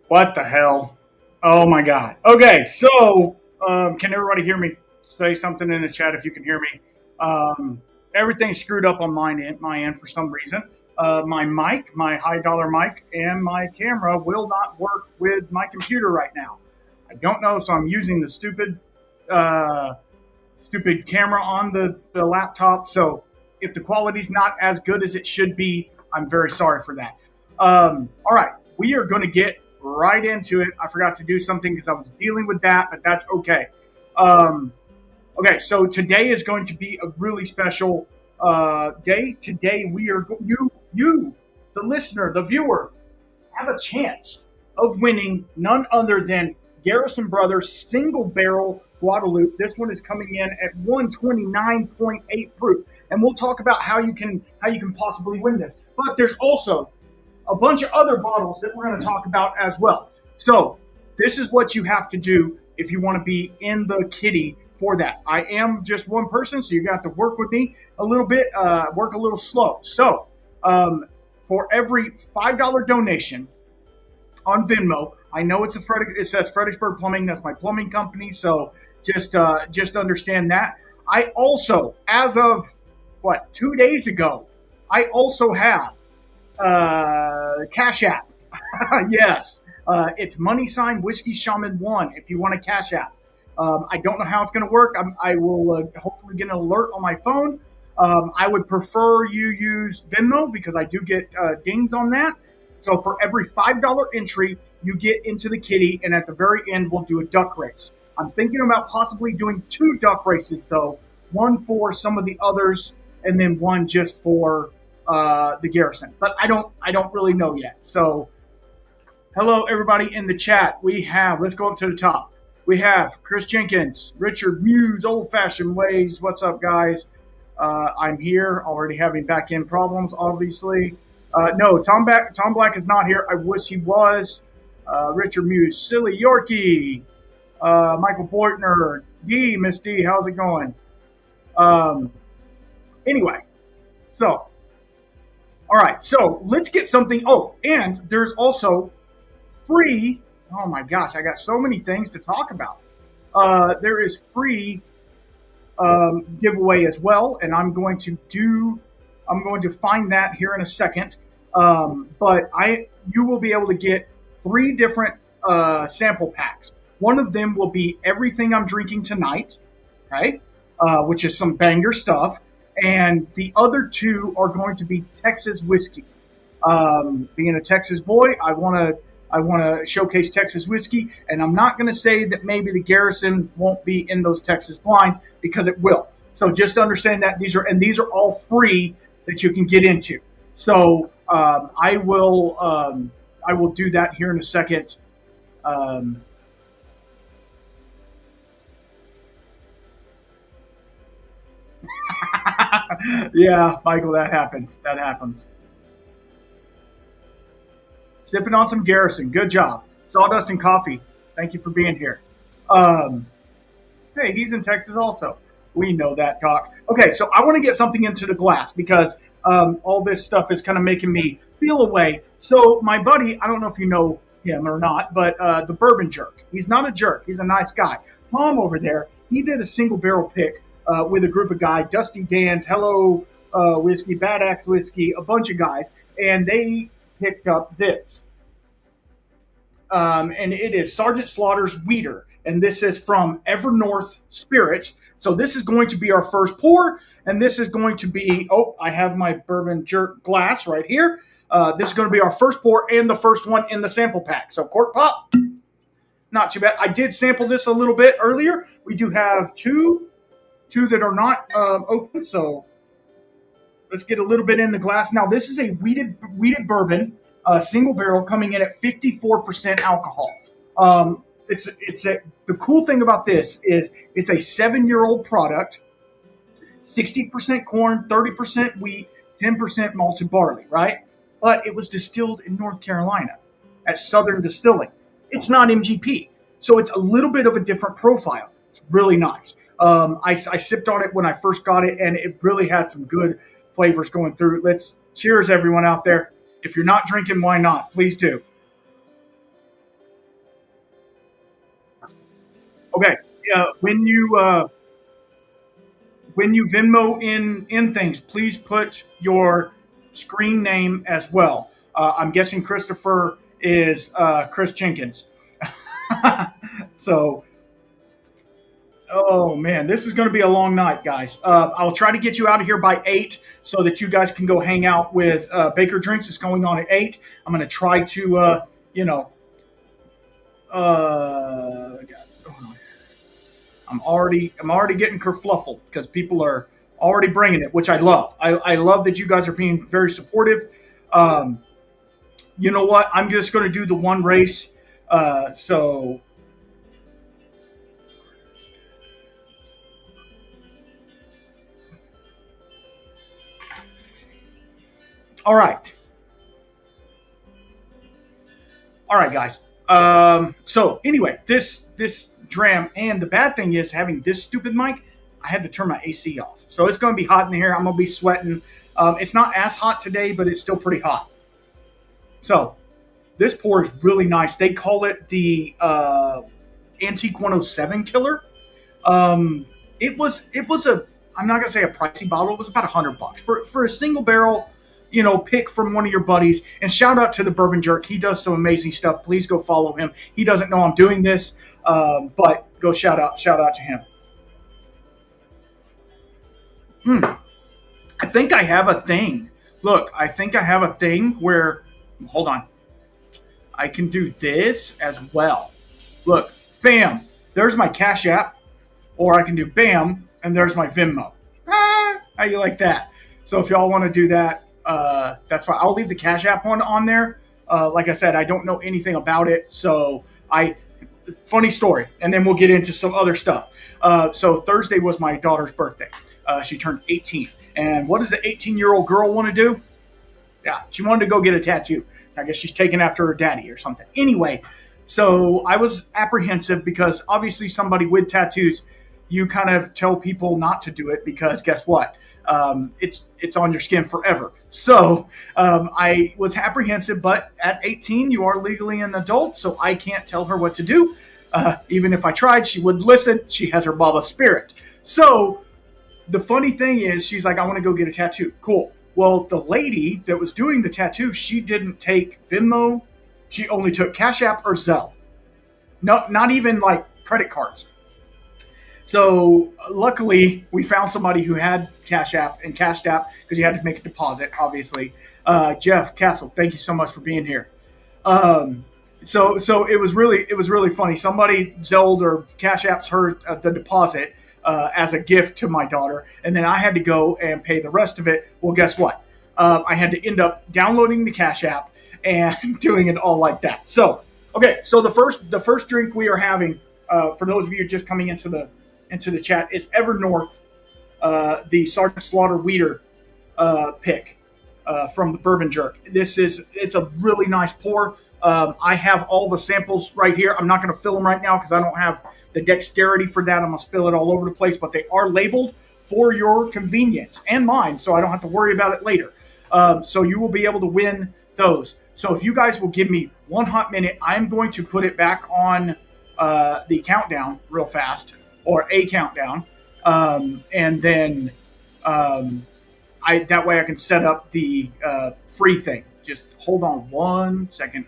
What the hell? Oh my God. Okay, so can everybody hear me? Say something in the chat if you can hear me. Um, Everything's screwed up on my end for some reason. My mic, my high dollar mic, and my camera will not work with my computer right now. I don't know, so I'm using the uh, stupid camera on the laptop. So if the quality's not as good as it should be, I'm very sorry for that. All right, we are going to get right into it. I forgot to do something because I was dealing with that, but that's okay. Um, okay, so today is going to be a really special day. Today we are the listener, the viewer, have a chance of winning none other than Garrison Brothers Single Barrel Guadalupe. This one is coming in at 129.8 proof, and we'll talk about how you can possibly win this. But there's also a bunch of other bottles that we're going to talk about as well. So this is what you have to do if you want to be in the kitty for that. I am just one person, so you got to work with me a little bit, work a little slow. So for every $5 donation on Venmo, I know it says Fredericksburg Plumbing. That's my plumbing company. So just understand that. I also, as of 2 days ago, I also have Cash App. Yes, it's money sign Whiskey Shaman 1 if you want a Cash App. I don't know how it's going to work. I will hopefully get an alert on my phone. I would prefer you use Venmo because I do get dings on that. So for every $5 entry, you get into the kitty, and at the very end, we'll do a duck race. I'm thinking about possibly doing 2 duck races, though. One for some of the others, and then one just for the Garrison. But I don't really know yet. So hello, everybody in the chat. Let's go up to the top. We have Chris Jenkins, Richard Muse, Old Fashioned Ways. What's up, guys? I'm here, already having back end problems, obviously. No, Tom Black is not here. I wish he was. Richard Muse, Silly Yorkie, Michael Boitner, Miss D, how's it going? Anyway, so, all right, so let's get something. Oh, and there's also free. Oh my gosh, I got so many things to talk about. There is free giveaway as well, and I'm going to find that here in a second. But you will be able to get 3 different sample packs. One of them will be everything I'm drinking tonight, right? Which is some banger stuff, and the other 2 are going to be Texas whiskey. Being a Texas boy, I want to showcase Texas whiskey, and I'm not going to say that maybe the Garrison won't be in those Texas blinds because it will. So just understand that these are all free that you can get into. So I will do that here in a second. Yeah, Michael, that happens. That happens. Sipping on some Garrison. Good job. Sawdust and Coffee. Thank you for being here. Hey, he's in Texas also. We know that, Doc. Okay, so I want to get something into the glass because all this stuff is kind of making me feel away. So my buddy, I don't know if you know him or not, but the Bourbon Jerk. He's not a jerk. He's a nice guy. Tom over there, he did a single barrel pick with a group of guys, Dusty Dan's, Hello Whiskey, Bad Axe Whiskey, a bunch of guys, and they picked up this. And it is Sergeant Slaughter's Weeder. And this is from Evernorth Spirits. So this is going to be our first pour. And this is going to be, I have my Bourbon Jerk glass right here. This is going to be our first pour and the first one in the sample pack. So cork pop, not too bad. I did sample this a little bit earlier. We do have two that are not open. So let's get a little bit in the glass. Now, this is a wheated bourbon, single barrel, coming in at 54% alcohol. The cool thing about this is it's a 7-year-old product, 60% corn, 30% wheat, 10% malted barley, right? But it was distilled in North Carolina at Southern Distilling. It's not MGP, so it's a little bit of a different profile. It's really nice. I sipped on it when I first got it, and it really had some good flavors going through. Let's cheers, everyone out there. If you're not drinking, why not? Please do. Okay. When you Venmo in things, please put your screen name as well. I'm guessing Christopher is Chris Jenkins. So, oh man, this is going to be a long night, guys. I'll try to get you out of here by 8 so that you guys can go hang out with Baker Drinks. It's going on at 8. I'm going to try to, you know, God, I'm already getting kerfluffled because people are already bringing it, which I love. I love that you guys are being very supportive. Um, you know what? I'm just going to do the one race. So, all right. All right, guys. So anyway, this dram, and the bad thing is having this stupid mic. I had to turn my AC off, so it's going to be hot in here. I'm going to be sweating. It's not as hot today, but it's still pretty hot. So this pour is really nice. They call it the Antique 107 Killer. It was a, I'm not gonna say a pricey bottle. It was about $100 for a single barrel, pick from one of your buddies. And shout out to the Bourbon Jerk. He does some amazing stuff. Please go follow him. He doesn't know I'm doing this, but go shout out to him. I think I have a thing. Look, I think I have a thing where, hold on, I can do this as well. Look, bam, there's my Cash App, or I can do bam, and there's my Venmo. How you like that? So if y'all want to do that, that's fine. I'll leave the Cash App one on there. Like I said, I don't know anything about it, so funny story, and then we'll get into some other stuff. So Thursday was my daughter's birthday. She turned 18, and what does an 18-year-old girl want to do? Yeah, she wanted to go get a tattoo. I guess she's taken after her daddy or something. Anyway, so I was apprehensive because obviously somebody with tattoos, you kind of tell people not to do it because guess what? It's on your skin forever. So I was apprehensive, but at 18, you are legally an adult, so I can't tell her what to do. Even if I tried, she wouldn't listen. She has her Baba spirit. So the funny thing is, she's like, I want to go get a tattoo. Cool. Well, the lady that was doing the tattoo, she didn't take Venmo. She only took Cash App or Zelle. No, not even like credit cards. So luckily, we found somebody who had Cash App and Cashed App because you had to make a deposit, obviously. Jeff Castle, thank you so much for being here. Um, so it was really funny. Somebody Zelled or Cash Apps her the deposit as a gift to my daughter, and then I had to go and pay the rest of it. Well, guess what? I had to end up downloading the Cash App and doing it all like that. So okay, so the first drink we are having for those of you just coming into the chat is Evernorth, the Sergeant Slaughter Weeder pick from the Bourbon Jerk. It's a really nice pour. I have all the samples right here. I'm not going to fill them right now because I don't have the dexterity for that. I'm going to spill it all over the place, but they are labeled for your convenience and mine, so I don't have to worry about it later. So you will be able to win those. So if you guys will give me one hot minute, I'm going to put it back on the countdown real fast, or a countdown, and then that way I can set up the free thing. Just hold on 1 second.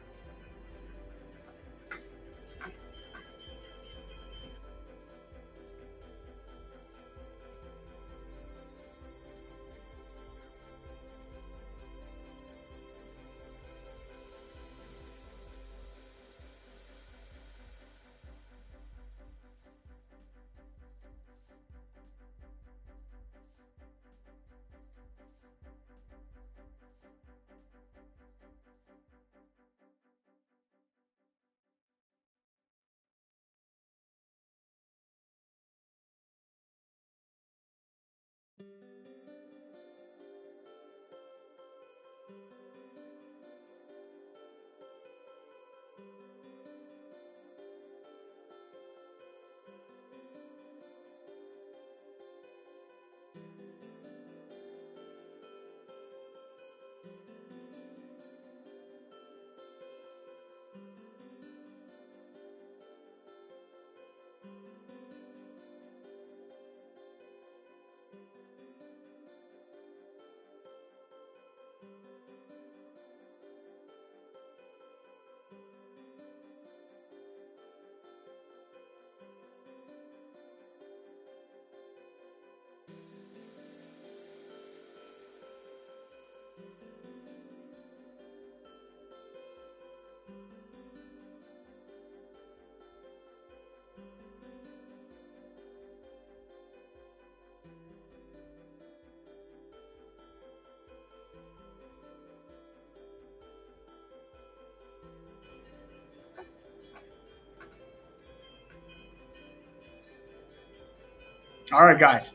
All right, guys.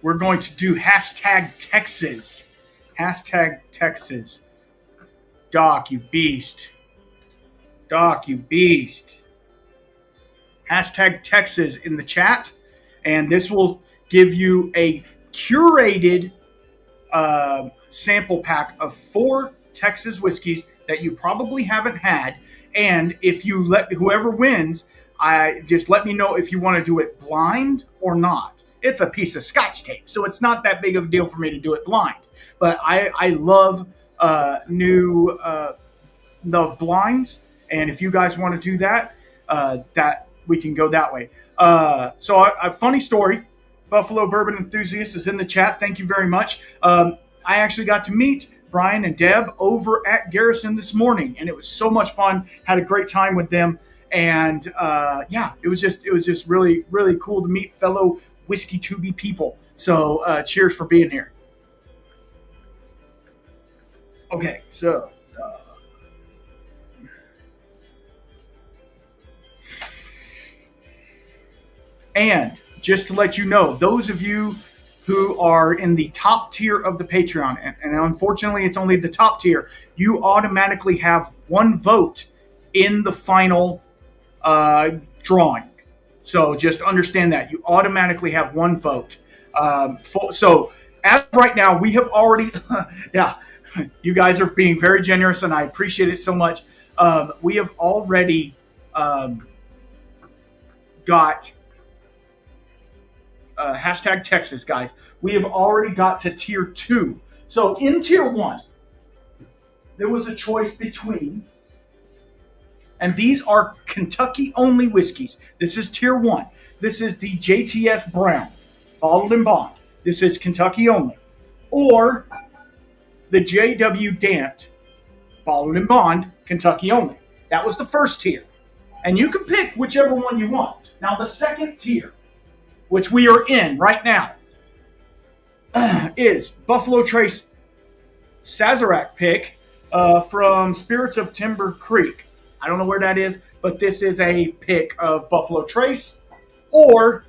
We're going to do hashtag Texas. Hashtag Texas. Doc, you beast. Doc, you beast. Hashtag Texas in the chat. And this will give you a curated sample pack of 4 Texas whiskeys that you probably haven't had. And if you let whoever wins, just let me know if you want to do it blind or not. It's a piece of Scotch tape, so it's not that big of a deal for me to do it blind. But I love new love blinds, and if you guys want to do that, that we can go that way. So a funny story. Buffalo Bourbon Enthusiast is in the chat. Thank you very much. I actually got to meet Brian and Deb over at Garrison this morning, and it was so much fun. Had a great time with them, and it was just really, really cool to meet fellow Whiskey Tubey people. So cheers for being here. Okay, so and just to let you know, those of you who are in the top tier of the Patreon, and unfortunately it's only the top tier, you automatically have 1 vote in the final drawing. So just understand that. You automatically have 1 vote. So as of right now, we have already, you guys are being very generous, and I appreciate it so much. We have already got hashtag Texas, guys. We have already got to tier 2. So in tier 1, there was a choice between, and these are Kentucky only whiskeys. This is tier 1. This is the JTS Brown, bottled and bond. This is Kentucky only. Or the JW Dant, bottled and bond, Kentucky only. That was the first tier. And you can pick whichever one you want. Now the second tier, which we are in right now, is Buffalo Trace Sazerac pick from Spirits of Timber Creek. I don't know where that is, but this is a pick of Buffalo Trace, or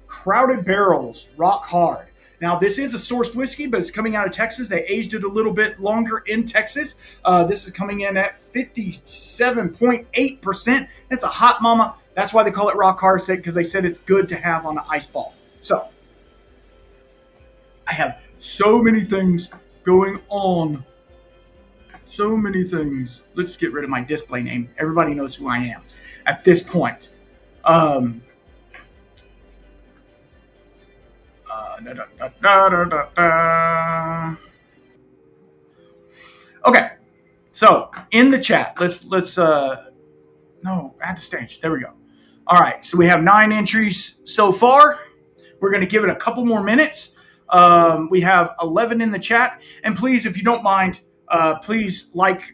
Crowded Barrels Rock Hard. Now, this is a sourced whiskey, but it's coming out of Texas. They aged it a little bit longer in Texas. This is coming in at 57.8%. That's a hot mama. That's why they call it Rock Hard, because they said it's good to have on an ice ball. So, I have so many things going on. So many things. Let's get rid of my display name. Everybody knows who I am at this point. Okay, so in the chat, let's no, add to stage. There we go. All right, so we have 9 entries so far. We're going to give it a couple more minutes. We have 11 in the chat, and please, if you don't mind, please like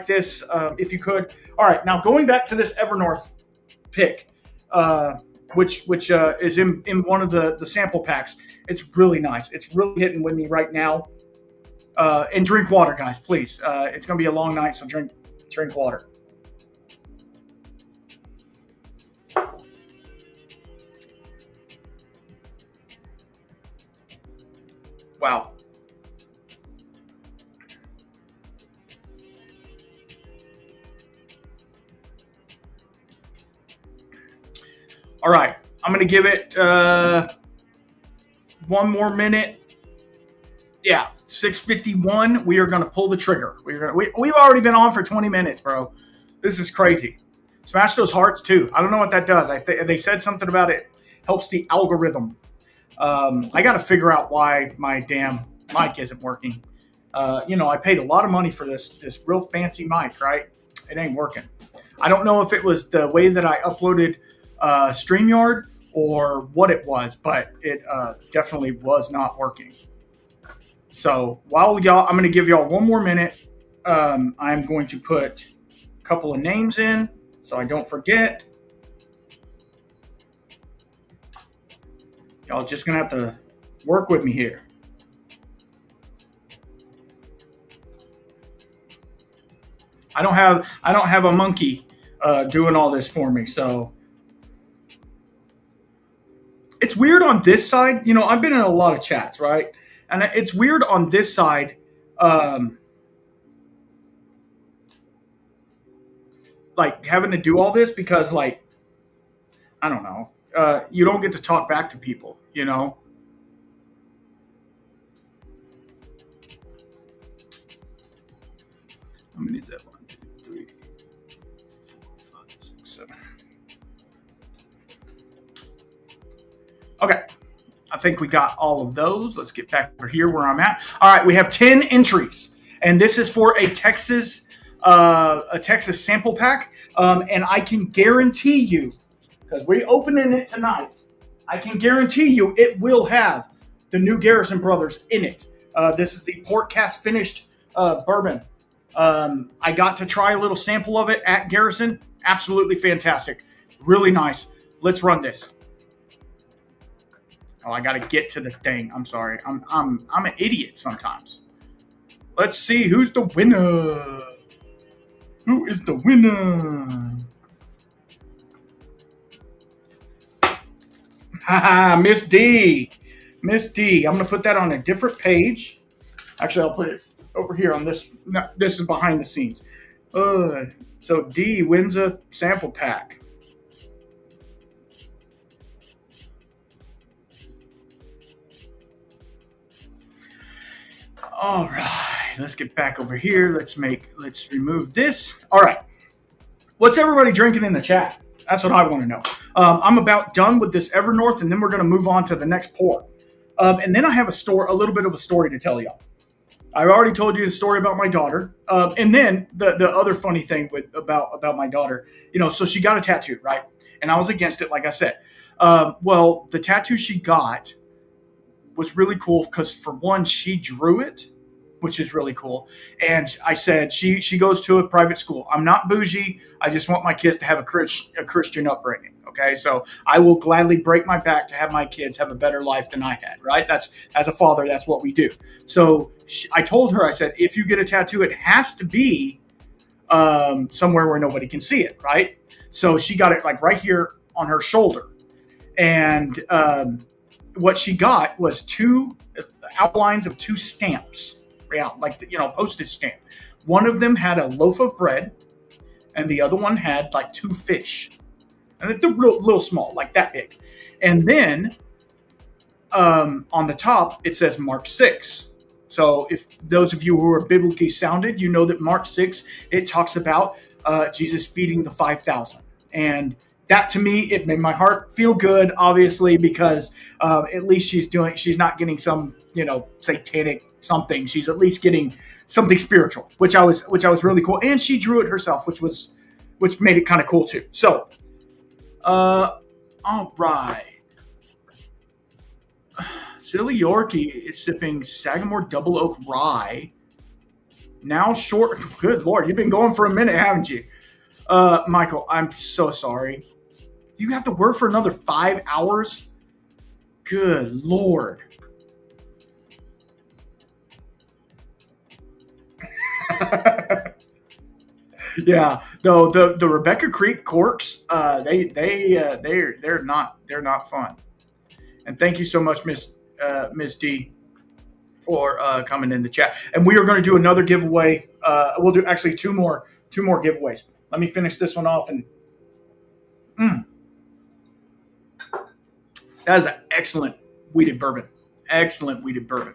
this if you could. All right, now going back to this Evernorth pick. Which is in one of the sample packs. It's really nice. It's really hitting with me right now. And drink water, guys, please. It's going to be a long night, so drink water. Wow. All right, I'm going to give it 1 more minute. Yeah, 6:51. We are going to pull the trigger. We've already been on for 20 minutes, bro. This is crazy. Smash those hearts, too. I don't know what that does. They said something about it helps the algorithm. I got to figure out why my damn mic isn't working. I paid a lot of money for this real fancy mic, right? It ain't working. I don't know if it was the way that I uploaded StreamYard or what it was, but it definitely was not working. So while I'm going to give y'all one more minute. I'm going to put a couple of names in so I don't forget. Y'all just going to have to work with me here. I don't have a monkey doing all this for me, so it's weird on this side. I've been in a lot of chats, right? And it's weird on this side. Like having to do all this because, like, I don't know, you don't get to talk back to people, How many is that? 1, 2, 3, 4, 5, 6, 7. Okay. I think we got all of those. Let's get back over here where I'm at. All right, we have 10 entries, and this is for a Texas sample pack. And I can guarantee you, because we're opening it tonight, I can guarantee you it will have the new Garrison Brothers in it. This is the port cast finished bourbon. I got to try a little sample of it at Garrison. Absolutely fantastic. Really nice. Let's run this. Oh, I got to get to the thing. I'm sorry. I'm an idiot sometimes. Let's see who's the winner. Who is the winner? Haha, Miss D. Miss D. I'm going to put that on a different page. Actually, I'll put it over here on this. No, this is behind the scenes. So D wins a sample pack. All right, let's get back over here. Let's remove this. All right. What's everybody drinking in the chat? That's what I want to know. I'm about done with this Evernorth, and then we're going to move on to the next pour. And then I have a little bit of a story to tell y'all. I've already told you the story about my daughter. And then the other funny thing about my daughter, so she got a tattoo, right? And I was against it, like I said. Well, the tattoo she got was really cool because, for one, she drew it, which is really cool. And I said she goes to a private school. I'm not bougie. I just want my kids to have a Christian upbringing. Okay, so I will gladly break my back to have my kids have a better life than I had. Right? That's, as a father, that's what we do. So I told her, I said, if you get a tattoo, it has to be somewhere where nobody can see it. Right? So she got it like right here on her shoulder, and what she got was 2 outlines of 2 stamps, like postage stamp. One of them had a loaf of bread, and the other one had like 2 fish, and it's a little small, like that big. And then on the top it says Mark 6. So if those of you who are biblically sounded, you know that Mark 6, it talks about Jesus feeding the 5,000, and that, to me, it made my heart feel good, obviously, because at least she's not getting some, satanic something. She's at least getting something spiritual, which I was really cool. And she drew it herself, which made it kind of cool too. So, all right. Silly Yorkie is sipping Sagamore Double Oak Rye. Now short. Good Lord, you've been going for a minute, haven't you? Michael, I'm so sorry. Do you have to work for another 5 hours? Good Lord. Yeah, though the Rebecca Creek corks, they're not fun. And thank you so much, Miss D, for coming in the chat. And we are going to do another giveaway. We'll do actually two more giveaways. Let me finish this one off. And that is an excellent wheated bourbon. Excellent wheated bourbon.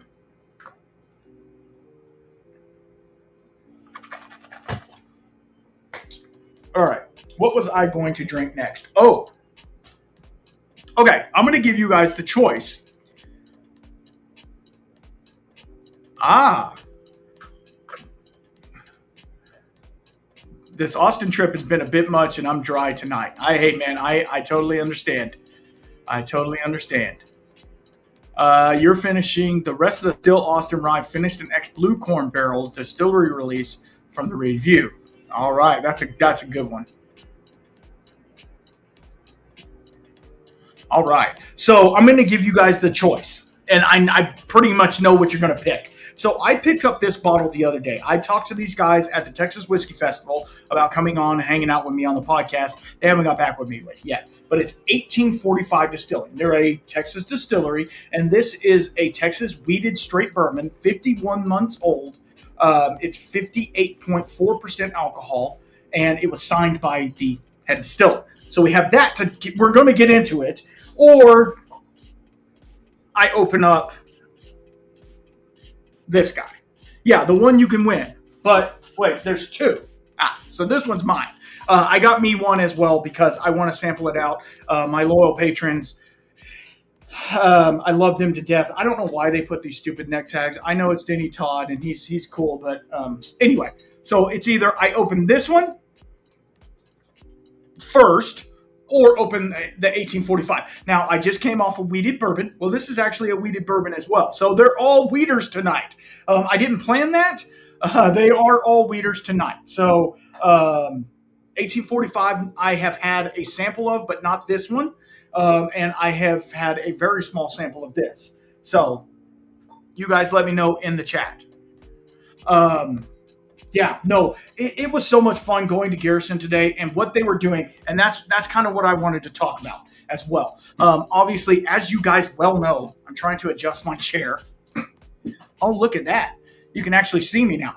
All right. What was I going to drink next? Oh. Okay. I'm going to give you guys the choice. This Austin trip has been a bit much, and I'm dry tonight. I totally understand. I totally understand. You're finishing the rest of the Still Austin Rye finished in X Blue Corn Barrels distillery release from the review. All right, that's a good one. All right, so I'm going to give you guys the choice, and I pretty much know what you're going to pick. So I picked up this bottle the other day. I talked to these guys at the Texas Whiskey Festival about coming on and hanging out with me on the podcast. They haven't got back with me yet, but it's 1845 Distilling. They're a Texas distillery, and this is a Texas wheated straight bourbon, 51 months old. It's 58.4% alcohol, and it was signed by the head distiller. So we have that. We're going to get into it, or I open up this guy. Yeah, the one you can win. But wait, there's two. So this one's mine. I got me one as well because I want to sample it out. My loyal patrons, I love them to death. I don't know why they put these stupid neck tags. I know it's Denny Todd and he's cool, but anyway. So it's either I open this one first or open the 1845. Now, I just came off a wheated bourbon. Well, this is actually a wheated bourbon as well. So they're all wheaters tonight. I didn't plan that. They are all wheaters tonight. So 1845 I have had a sample of, but not this one. And I have had a very small sample of this. So you guys let me know in the chat. Yeah, no, it was so much fun going to Garrison today and what they were doing. And that's kind of what I wanted to talk about as well. Obviously, as you guys well know, I'm trying to adjust my chair. Oh, look at that. You can actually see me now.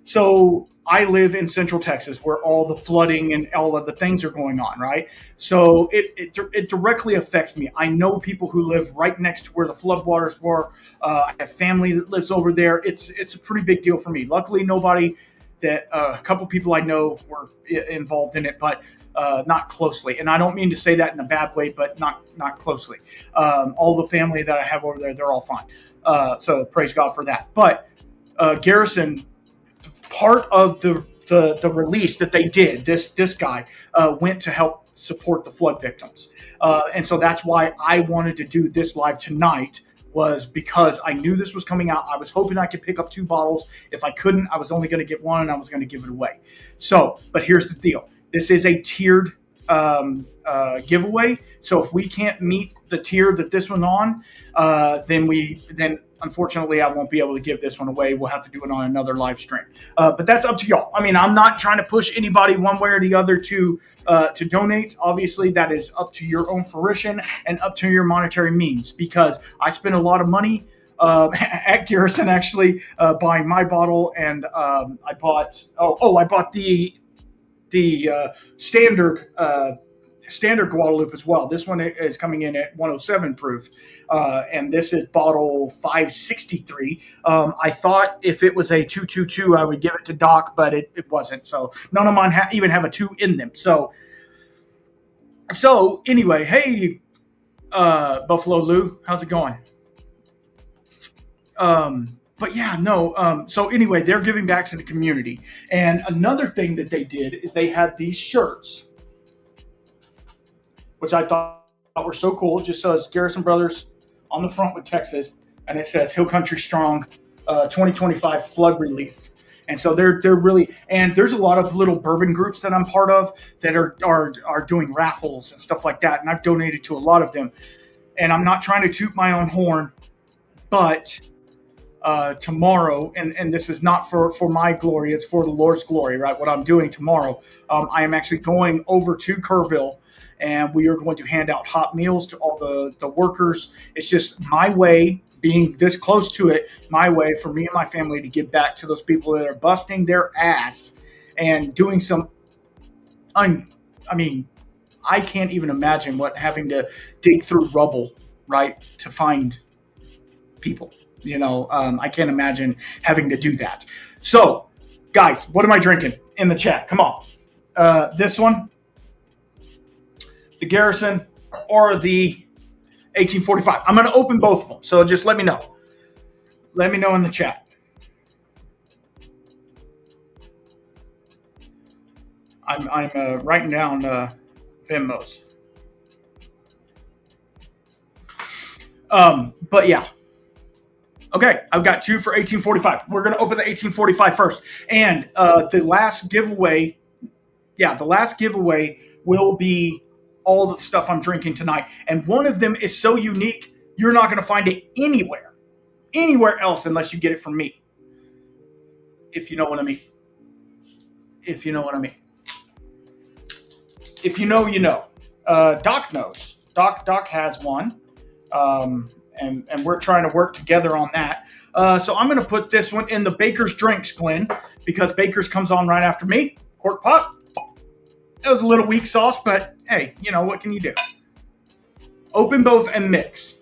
So I live in Central Texas where all the flooding and all of the things are going on, right? So it directly affects me. I know people who live right next to where the floodwaters were. I have family that lives over there. It's a pretty big deal for me. Luckily, nobody that a couple people I know were involved in it, but not closely. And I don't mean to say that in a bad way, but not closely. All the family that I have over there, they're all fine. So praise God for that. But Garrison, part of the release that they did, this guy went to help support the flood victims. And so that's why I wanted to do this live tonight, was because I knew this was coming out. I was hoping I could pick up 2 bottles. If I couldn't, I was only going to get one and I was going to give it away. So, but here's the deal. This is a tiered giveaway. So if we can't meet the tier that this one's on, then unfortunately, I won't be able to give this one away. We'll have to do it on another live stream. But that's up to y'all. I mean, I'm not trying to push anybody one way or the other to donate. Obviously, that is up to your own fruition and up to your monetary means, because I spent a lot of money at Garrison actually buying my bottle, and I bought the standard Guadalupe as well. This one is coming in at 107 proof, and this is bottle 563. I thought if it was a 222, I would give it to Doc, but it wasn't. So none of mine even have a 2 in them. So anyway, hey, Buffalo Lou, how's it going? But yeah, no. So anyway, they're giving back to the community. And another thing that they did is they had these shirts, which I thought were so cool. It just says Garrison Brothers on the front with Texas, and it says Hill Country Strong 2025 flood relief. And so they're really, and there's a lot of little bourbon groups that I'm part of that are doing raffles and stuff like that. And I've donated to a lot of them. And I'm not trying to toot my own horn, but tomorrow, and this is not for my glory, it's for the Lord's glory, right? What I'm doing tomorrow, I am actually going over to Kerrville, and we are going to hand out hot meals to all the workers. It's just my way, being this close to it, my way for me and my family to give back to those people that are busting their ass and doing some, I can't even imagine what having to dig through rubble, right, to find people. I can't imagine having to do that. So, guys, what am I drinking in the chat? Come on. This one, the Garrison, or the 1845. I'm going to open both of them, so just let me know. Let me know in the chat. I'm writing down Venmos. But yeah. Okay, I've got two for 1845. We're going to open the 1845 first. And the last giveaway, the last giveaway will be all the stuff I'm drinking tonight. And one of them is so unique, you're not going to find it anywhere else unless you get it from me. If you know what I mean. If you know what I mean. If you know, you know. Doc knows. Doc has one. And we're trying to work together on that. So I'm going to put this one in the Baker's Drinks, Glenn, because Baker's comes on right after me. Cork pop. That was a little weak sauce, but hey, you know, what can you do? Open both and mix.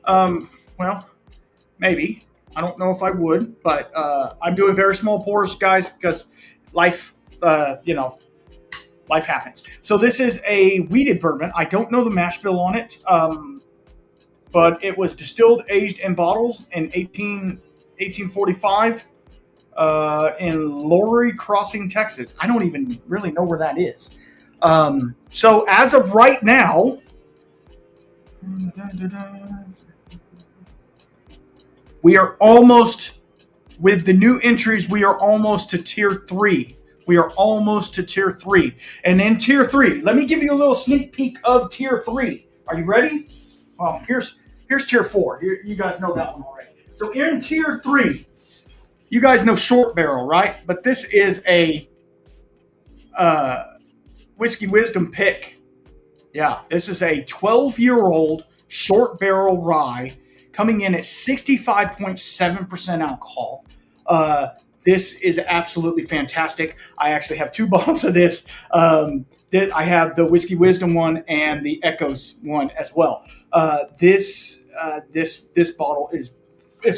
Well, maybe. I don't know if I would, but I'm doing very small pours, guys, because life, life happens. So this is a wheated bourbon. I don't know the mash bill on it. But it was distilled, aged, in bottles in 1845 in Lowry Crossing, Texas. I don't even really know where that is. So as of right now, we are almost, with the new entries, we are almost to tier 3. We are almost to tier 3. And in tier 3, let me give you a little sneak peek of tier 3. Are you ready? Well, here's tier 4. You guys know that one already. So in tier 3, you guys know Short Barrel, right? But this is a Whiskey Wisdom pick. Yeah, this is a 12-year-old Short Barrel rye coming in at 65.7% alcohol. This is absolutely fantastic. I actually have 2 bottles of this. I have the Whiskey Wisdom one and the Echoes one as well. This bottle is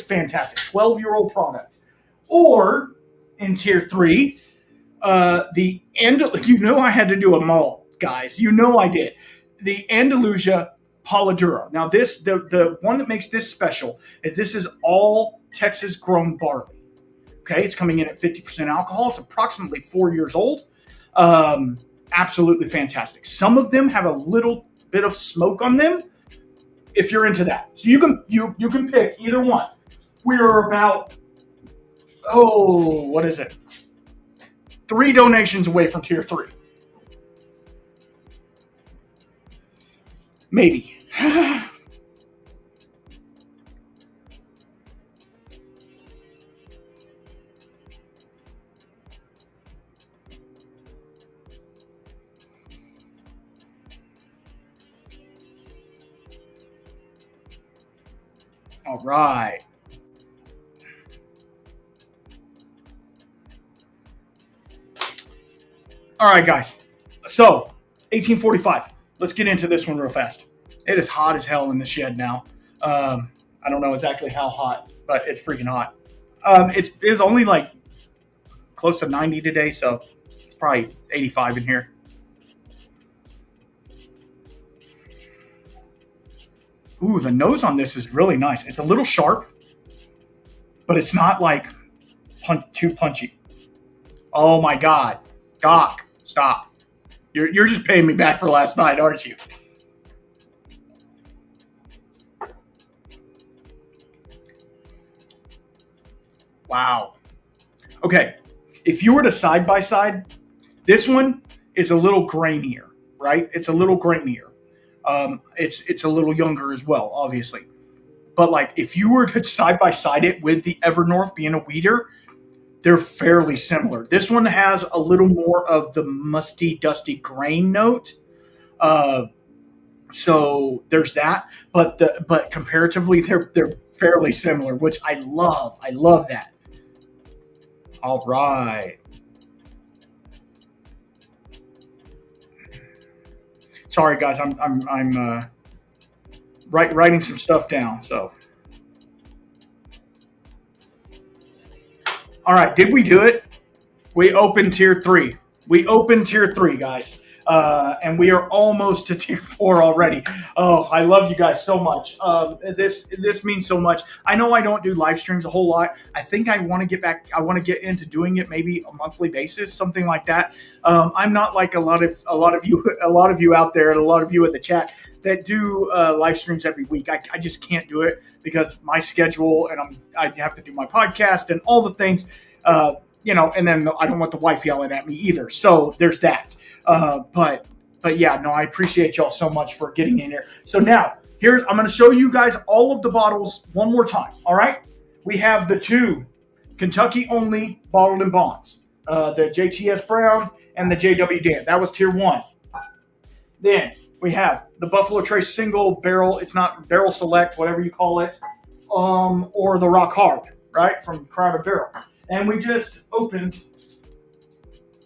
fantastic. 12-year-old product. Or in tier 3, you know I had to do a malt, guys. You know I did. The Andalusia Polidura. Now the one that makes this special is this is all Texas grown barley. Okay, it's coming in at 50% alcohol. It's approximately 4 years old. Absolutely fantastic. Some of them have a little bit of smoke on them, if you're into that. So you can pick either one. We are about, what is it? 3 donations away from tier 3. Maybe. All right. All right, guys. So, 1845. Let's get into this one real fast. It is hot as hell in the shed now. I don't know exactly how hot, but it's freaking hot. It's only like close to 90 today, so it's probably 85 in here. Ooh, the nose on this is really nice. It's a little sharp, but it's not like too punchy. Oh my God. Doc, stop. You're just paying me back for last night, aren't you? Wow. Okay. If you were to side by side, this one is a little grainier, right? It's a little grainier. It's a little younger as well, obviously. But like if you were to side by side it with the Evernorth being a wheater, they're fairly similar. This one has a little more of the musty, dusty grain note. So there's that. But comparatively, they're fairly similar, which I love. I love that. All right. Sorry, guys. I'm writing some stuff down. So. All right, did we do it? We opened tier 3. We opened tier 3, guys. And we are almost to tier 4 already. Oh, I love you guys so much. This means so much. I know I don't do live streams a whole lot. I think I want to get back. I want to get into doing it maybe a monthly basis, something like that. I'm not like a lot of you out there, and a lot of you in the chat that do live streams every week. I just can't do it because my schedule, and I have to do my podcast and all the things. And then I don't want the wife yelling at me either. So there's that. But yeah, no, I appreciate y'all so much for getting in here. So now I'm going to show you guys all of the bottles one more time. All right. We have the 2 Kentucky only bottled in bonds, the JTS Brown and the JW Dan. That was tier 1. Then we have the Buffalo Trace single barrel. It's not barrel select, whatever you call it, or the Rock Hard, right, from Crowded Barrel. And we just opened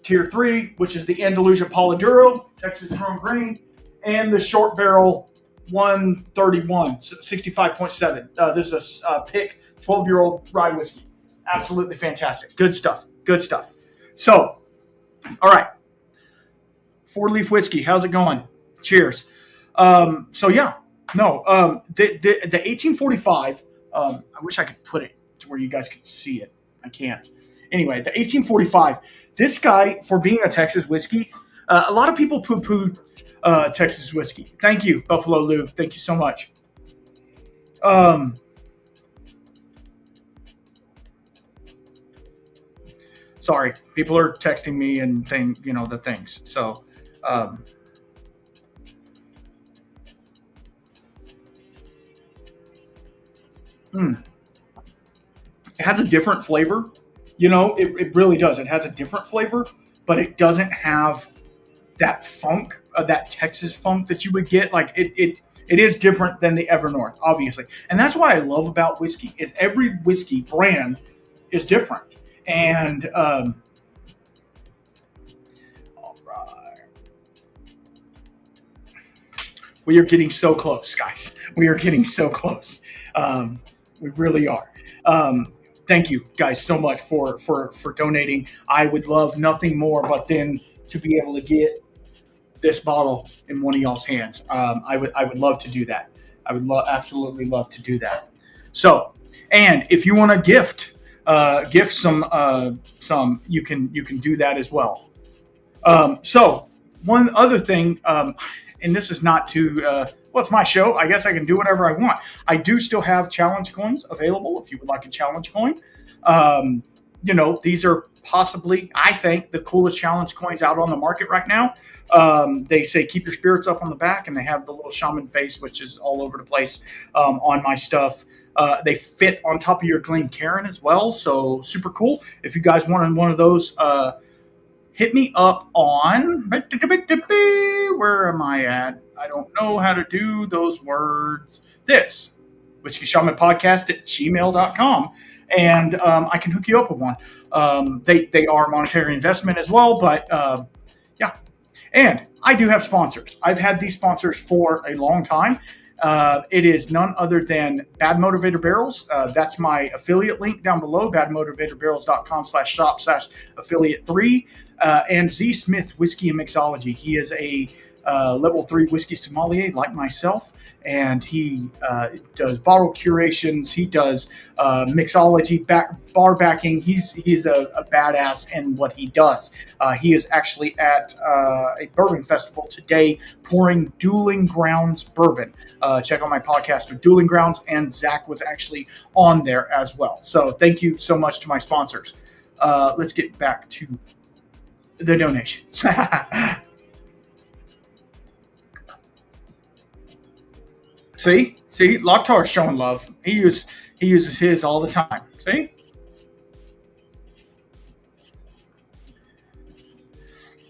tier 3, which is the Andalusia Polidoro, Texas Chrome Green, and the short barrel 131, 65.7. This is a pick 12-year-old rye whiskey. Absolutely fantastic. Good stuff. Good stuff. So, all right. 4-leaf whiskey. How's it going? Cheers. The 1845, I wish I could put it to where you guys could see it. I can't. Anyway, the 1845, this guy, for being a Texas whiskey, a lot of people poo-poo Texas whiskey. Thank you, Buffalo Lou. Thank you so much. Sorry, people are texting me and the things. So, it has a different flavor. It really does. It has a different flavor, but it doesn't have that funk, that Texas funk that you would get. Like it is different than the Evernorth, obviously. And that's what I love about whiskey is every whiskey brand is different. And all right. We are getting so close, guys. We are getting so close. We really are. Thank you guys so much for donating. I would love nothing more but then to be able to get this bottle in one of y'all's hands. I would love to do that. I would absolutely love to do that. So, and if you want to gift some, you can do that as well. So one other thing, and this is not to, it's my show. I guess I can do whatever I want. I do still have challenge coins available if you would like a challenge coin. These are possibly, I think, the coolest challenge coins out on the market right now. They say keep your spirits up on the back, and they have the little shaman face, which is all over the place on my stuff. They fit on top of your Glencairn as well, so super cool. If you guys want one of those, hit me up on, where am I at? I don't know how to do those words. This, Whiskey Shaman Podcast at gmail.com. And I can hook you up with one. They are monetary investment as well, but yeah. And I do have sponsors. I've had these sponsors for a long time. It is none other than Bad Motivator Barrels. That's my affiliate link down below, badmotivatorbarrels.com/shop/affiliate3. And Z Smith Whiskey and Mixology. He is a level 3 whiskey sommelier like myself, and he does bottle curations. He does mixology, bar backing. He's a badass in what he does. He is actually at a bourbon festival today pouring Dueling Grounds bourbon. Check out my podcast with Dueling Grounds, and Zach was actually on there as well. So thank you so much to my sponsors. Let's get back to the donations. See, Locktar's showing love. He uses his all the time. See.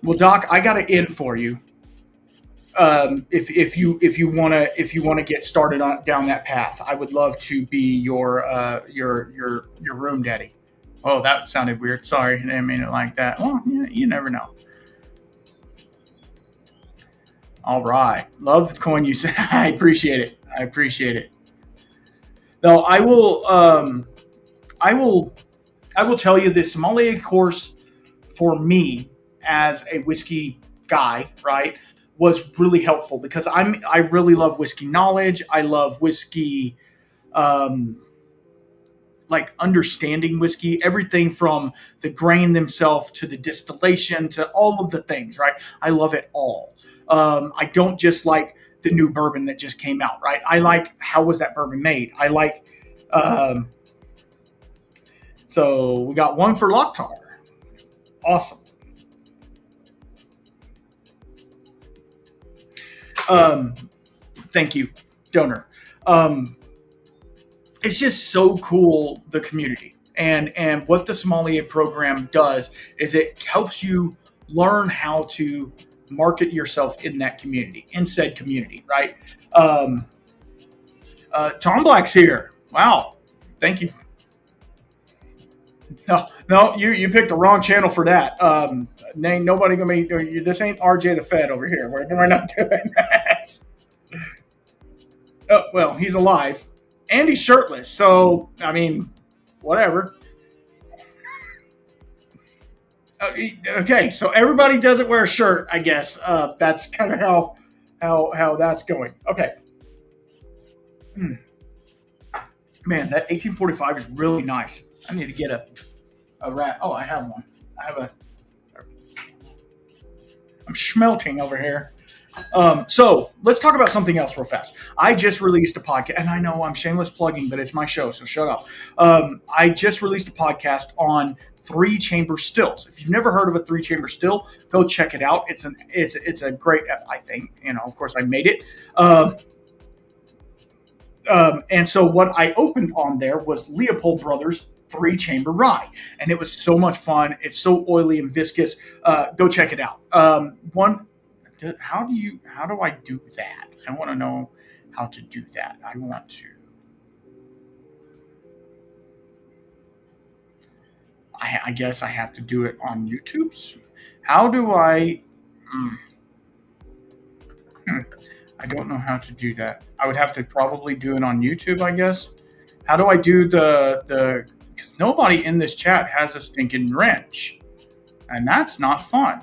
Well, Doc, I got an in for you. If you wanna get started down that path, I would love to be your room daddy. Oh, that sounded weird. Sorry, I didn't mean it like that. Well, you never know. All right, love the coin you said. I appreciate it. Though I will tell you this sommelier course for me as a whiskey guy, right, was really helpful because I really love whiskey knowledge. I love whiskey, um, like understanding whiskey, everything from the grain themselves to the distillation to all of the things, right? I love it all. I don't just like the new bourbon that just came out, right? I like how was that bourbon made. I like. Um, so we got one for Locktar. Awesome. Um, Thank you, donor. Um, it's just so cool, the community, and what the sommelier program does is it helps you learn how to market yourself in that community, in said community, right? Um, Tom Black's here. Wow, thank you. No, no, you picked the wrong channel for that. Ain't nobody gonna be. This ain't RJ the Fed over here. We're not doing that. Oh, well, he's alive and he's shirtless. So I mean, whatever. Okay, so everybody doesn't wear a shirt. I guess that's kind of how that's going. Okay. Hmm. Man, that 1845 is really nice. I need to get a rat. Oh, I have one. I have a. I'm schmelting over here. So let's talk about something else real fast. I just released a podcast, and I know I'm shameless plugging, but it's my show, so shut up. I just released a podcast on three chamber stills. If you've never heard of a three chamber still, go check it out. It's a great. I think of course I made it. And so what I opened on there was Leopold Brothers three chamber rye, and it was so much fun. It's so oily and viscous. Go check it out. How do I do that? I want to know how to do that. I guess I have to do it on YouTube. How do I? I don't know how to do that. I would have to probably do it on YouTube, I guess. How do I do the? Because nobody in this chat has a stinking wrench, and that's not fun.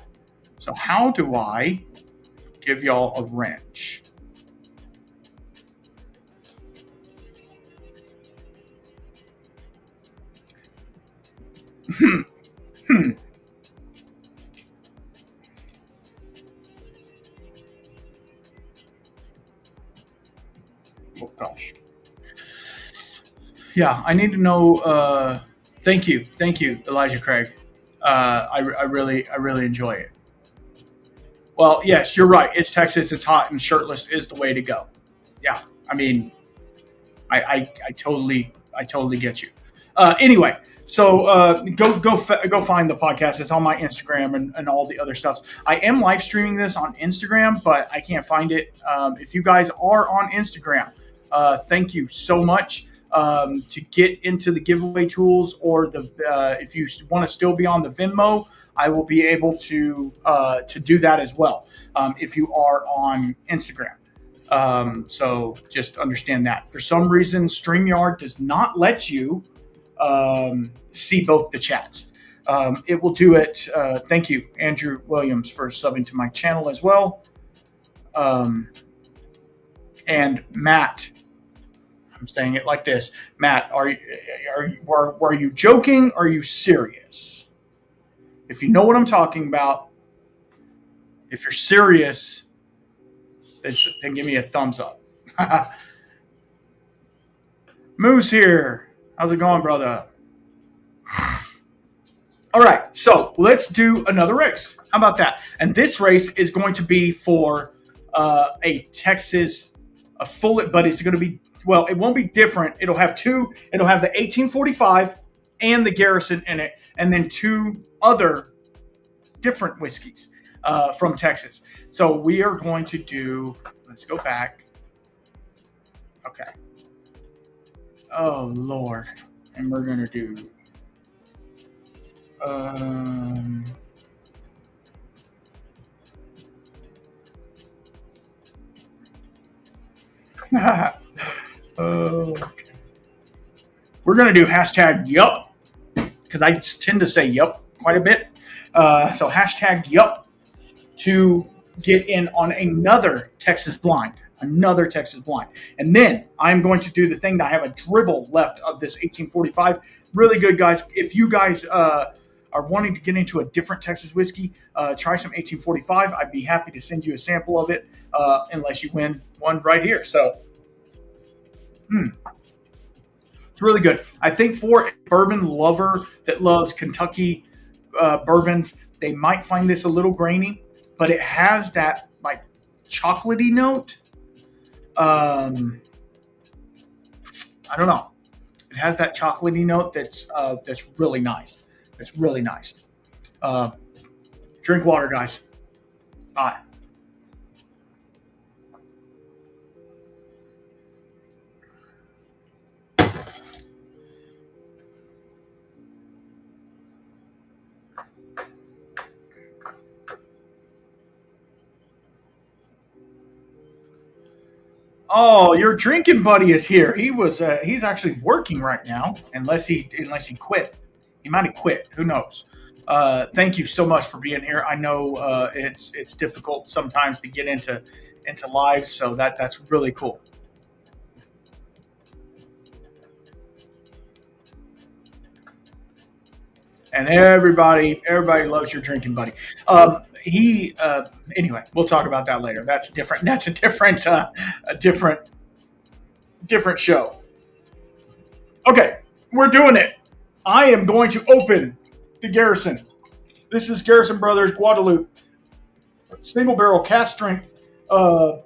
So how do I give y'all a wrench? Oh gosh. Yeah, I need to know. Thank you, Elijah Craig. I really enjoy it. Well, yes, you're right. It's Texas. It's hot, and shirtless is the way to go. Yeah, I mean, I totally get you. Anyway, so go find the podcast. It's on my Instagram and all the other stuff. I am live streaming this on Instagram, but I can't find it. If you guys are on Instagram, thank you so much. To get into the giveaway tools, or if you want to still be on the Venmo, I will be able to do that as well. If you are on Instagram. So just understand that. For some reason, StreamYard does not let you see both the chats. It will do it. Thank you, Andrew Williams, for subbing to my channel as well. And Matt, I'm saying it like this. Matt, are you joking? Or are you serious? If you know what I'm talking about, if you're serious, then give me a thumbs up. Moose here. How's it going, brother? All right, so let's do another race. How about that? And this race is going to be for a Texas, but it's going to be, well, it won't be different. It'll have two. It'll have the 1845 and the Garrison in it, and then two other different whiskeys from Texas. So we are going to do, let's go back. Okay. Oh, Lord. And we're going to do, we're going to do hashtag yup, because I tend to say yup quite a bit. So hashtag yup to get in on another Texas blind. Another Texas blind. And then I'm going to do the thing that I have a dribble left of this 1845. Really good, guys. If you guys are wanting to get into a different Texas whiskey, try some 1845. I'd be happy to send you a sample of it, unless you win one right here. So, it's really good. I think for a bourbon lover that loves Kentucky bourbons, they might find this a little grainy, but it has that like chocolatey note. I don't know. It has that chocolatey note that's really nice. It's really nice. Drink water, guys. Bye. Oh, your drinking buddy is here. He's actually working right now, unless he quit. He might have quit. Who knows? Thank you so much for being here. I know it's difficult sometimes to get into lives, so that's really cool. And everybody loves your drinking buddy. He anyway, we'll talk about that later. That's different. That's a different show. Okay, we're doing it. I am going to open the Garrison. This is Garrison Brothers Guadalupe single barrel cast strength uh,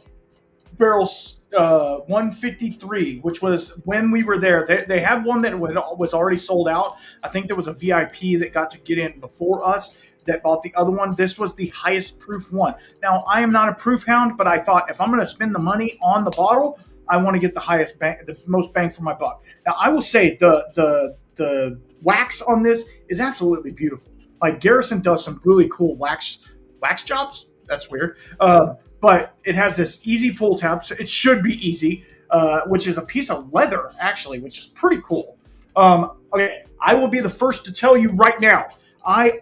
barrel 153, which was when we were there. They had one that was already sold out. I think there was a VIP that got to get in before us that bought the other one. This was the highest proof one. Now, I am not a proof hound, but I thought if I'm going to spend the money on the bottle, I want to get the most bang for my buck. Now, I will say the wax on this is absolutely beautiful. Like Garrison does some really cool wax jobs. That's weird. But it has this easy pull tab, so it should be easy, which is a piece of leather, actually, which is pretty cool. Okay, I will be the first to tell you right now. I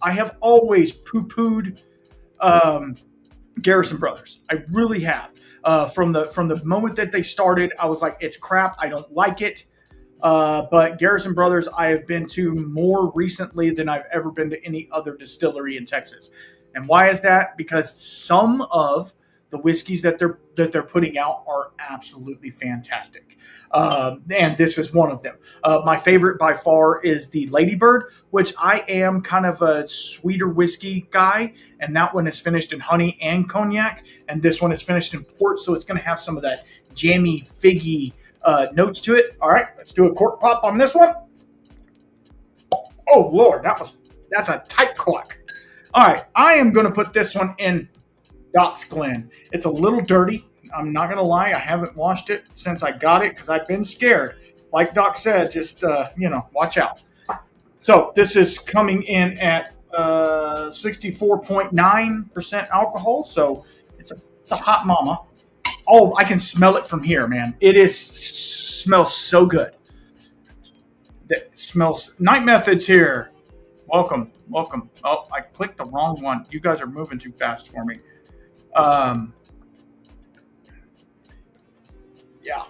have always poo-pooed Garrison Brothers. I really have. From the moment that they started, I was like, it's crap. I don't like it. But Garrison Brothers, I have been to more recently than I've ever been to any other distillery in Texas. And why is that? Because some of the whiskeys that they're putting out are absolutely fantastic, and this is one of them. My favorite by far is the Ladybird, which I am kind of a sweeter whiskey guy, and that one is finished in honey and cognac, and this one is finished in port, so it's going to have some of that jammy, figgy notes to it. All right, let's do a cork pop on this one. Oh Lord, that's a tight cork. All right, I am going to put this one in Doc's Glen. It's a little dirty. I'm not going to lie. I haven't washed it since I got it because I've been scared. Like Doc said, just, watch out. So this is coming in at 64.9% alcohol. So it's a hot mama. Oh, I can smell it from here, man. Smells so good. It smells. Night Methods here. Welcome. Oh, I clicked the wrong one. You guys are moving too fast for me. Yeah.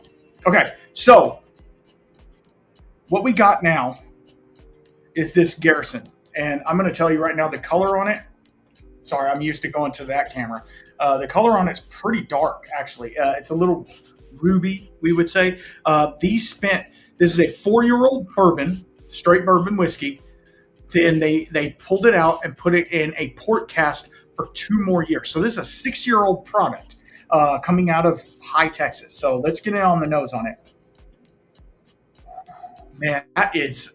Okay. So what we got now is this Garrison, and I'm going to tell you right now the color on it. Sorry, I'm used to going to that camera. The color on it's pretty dark, actually. It's a little ruby, we would say. This is a 4-year-old bourbon, straight bourbon whiskey. Then they pulled it out and put it in a port cast for 2 more years. So this is a 6-year-old product coming out of High Texas. So let's get in on the nose on it. Man, that is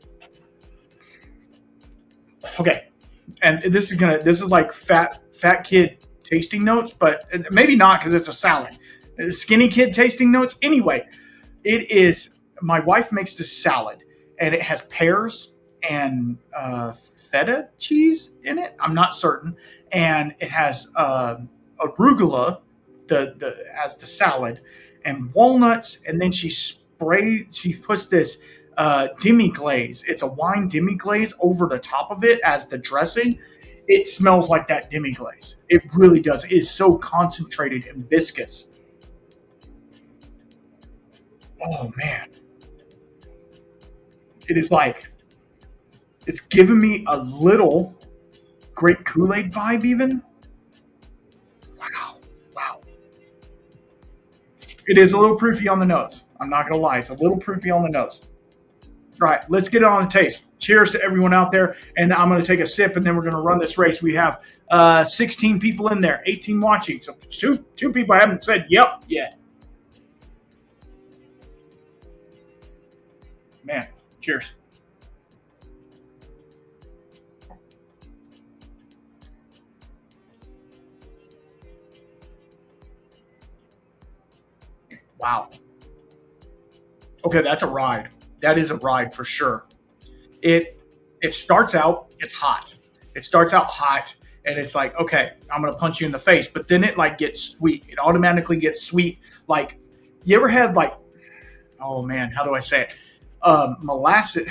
okay. And this is like fat kid tasting notes, but maybe not because it's a salad. Skinny kid tasting notes. Anyway, it is. My wife makes this salad, and it has pears and feta cheese in it. I'm not certain, and it has arugula, as the salad, and walnuts, and then she puts this demi glaze. It's a wine demi glaze over the top of it as the dressing. it smells like that demi glaze. It really does. It is so concentrated and viscous. Oh man, it is like it's giving me a little grape Kool-Aid vibe even. Wow, wow. It is a little proofy on the nose. I'm not gonna lie, it's a little proofy on the nose. All right, let's get it on the taste. Cheers to everyone out there, and I'm going to take a sip, and then we're going to run this race. We have 16 people in there, 18 watching, so two people I haven't said yep yet. Man, cheers. Wow. Okay, that's a ride. That is a ride for sure. It it starts out, it's hot. It starts out hot, and it's like, okay, I'm gonna punch you in the face, but then it like gets sweet. It automatically gets sweet. Like, you ever had like, oh man, how do I say it? Molasses,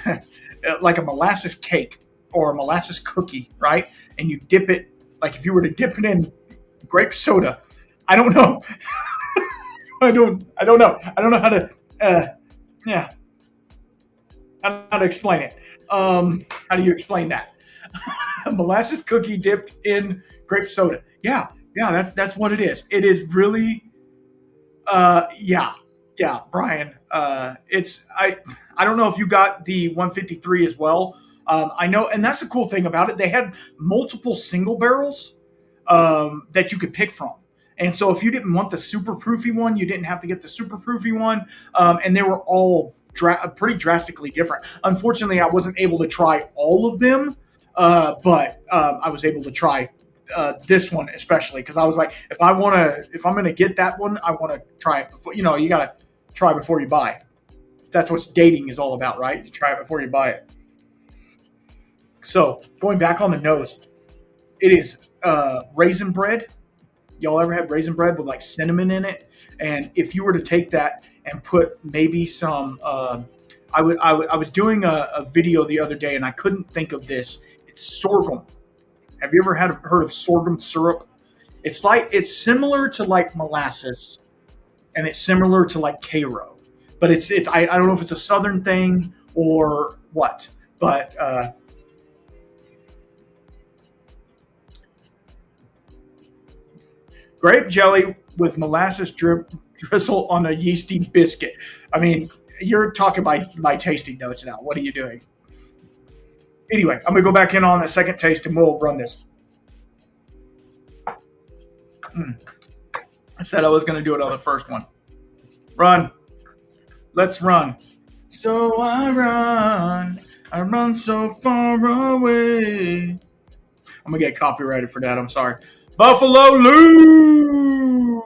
like a molasses cake or a molasses cookie, right? And you dip it, like if you were to dip it in grape soda. I don't know. I don't know. I don't know how to. Yeah, I don't know how to explain it. How do you explain that? Molasses cookie dipped in grape soda. Yeah, yeah, that's what it is. It is really, yeah, yeah, Brian. It's I don't know if you got the 153 as well. I know, and that's the cool thing about it. They had multiple single barrels that you could pick from. And so if you didn't want the super proofy one, you didn't have to get the super proofy one. And they were all pretty drastically different. Unfortunately, I wasn't able to try all of them, but I was able to try this one especially because I was like, if I'm gonna get that one, I want to try it before. You gotta try before you buy. That's what dating is all about, right? You try it before you buy it. So going back on the nose, it is raisin bread. Y'all ever had raisin bread with like cinnamon in it? And if you were to take that and put maybe some, I was doing a video the other day and I couldn't think of this. It's sorghum. Have you ever heard of sorghum syrup? It's similar to like molasses, and it's similar to like Cairo, but it's I don't know if it's a southern thing or what, but grape jelly with molasses drizzle on a yeasty biscuit. I mean, you're talking my tasting notes now. What are you doing? Anyway, I'm gonna go back in on a second taste and we'll run this. I said I was gonna do it on the first one. Run. Let's run. So I run so far away. I'm gonna get copyrighted for that. I'm sorry. Buffalo Lou.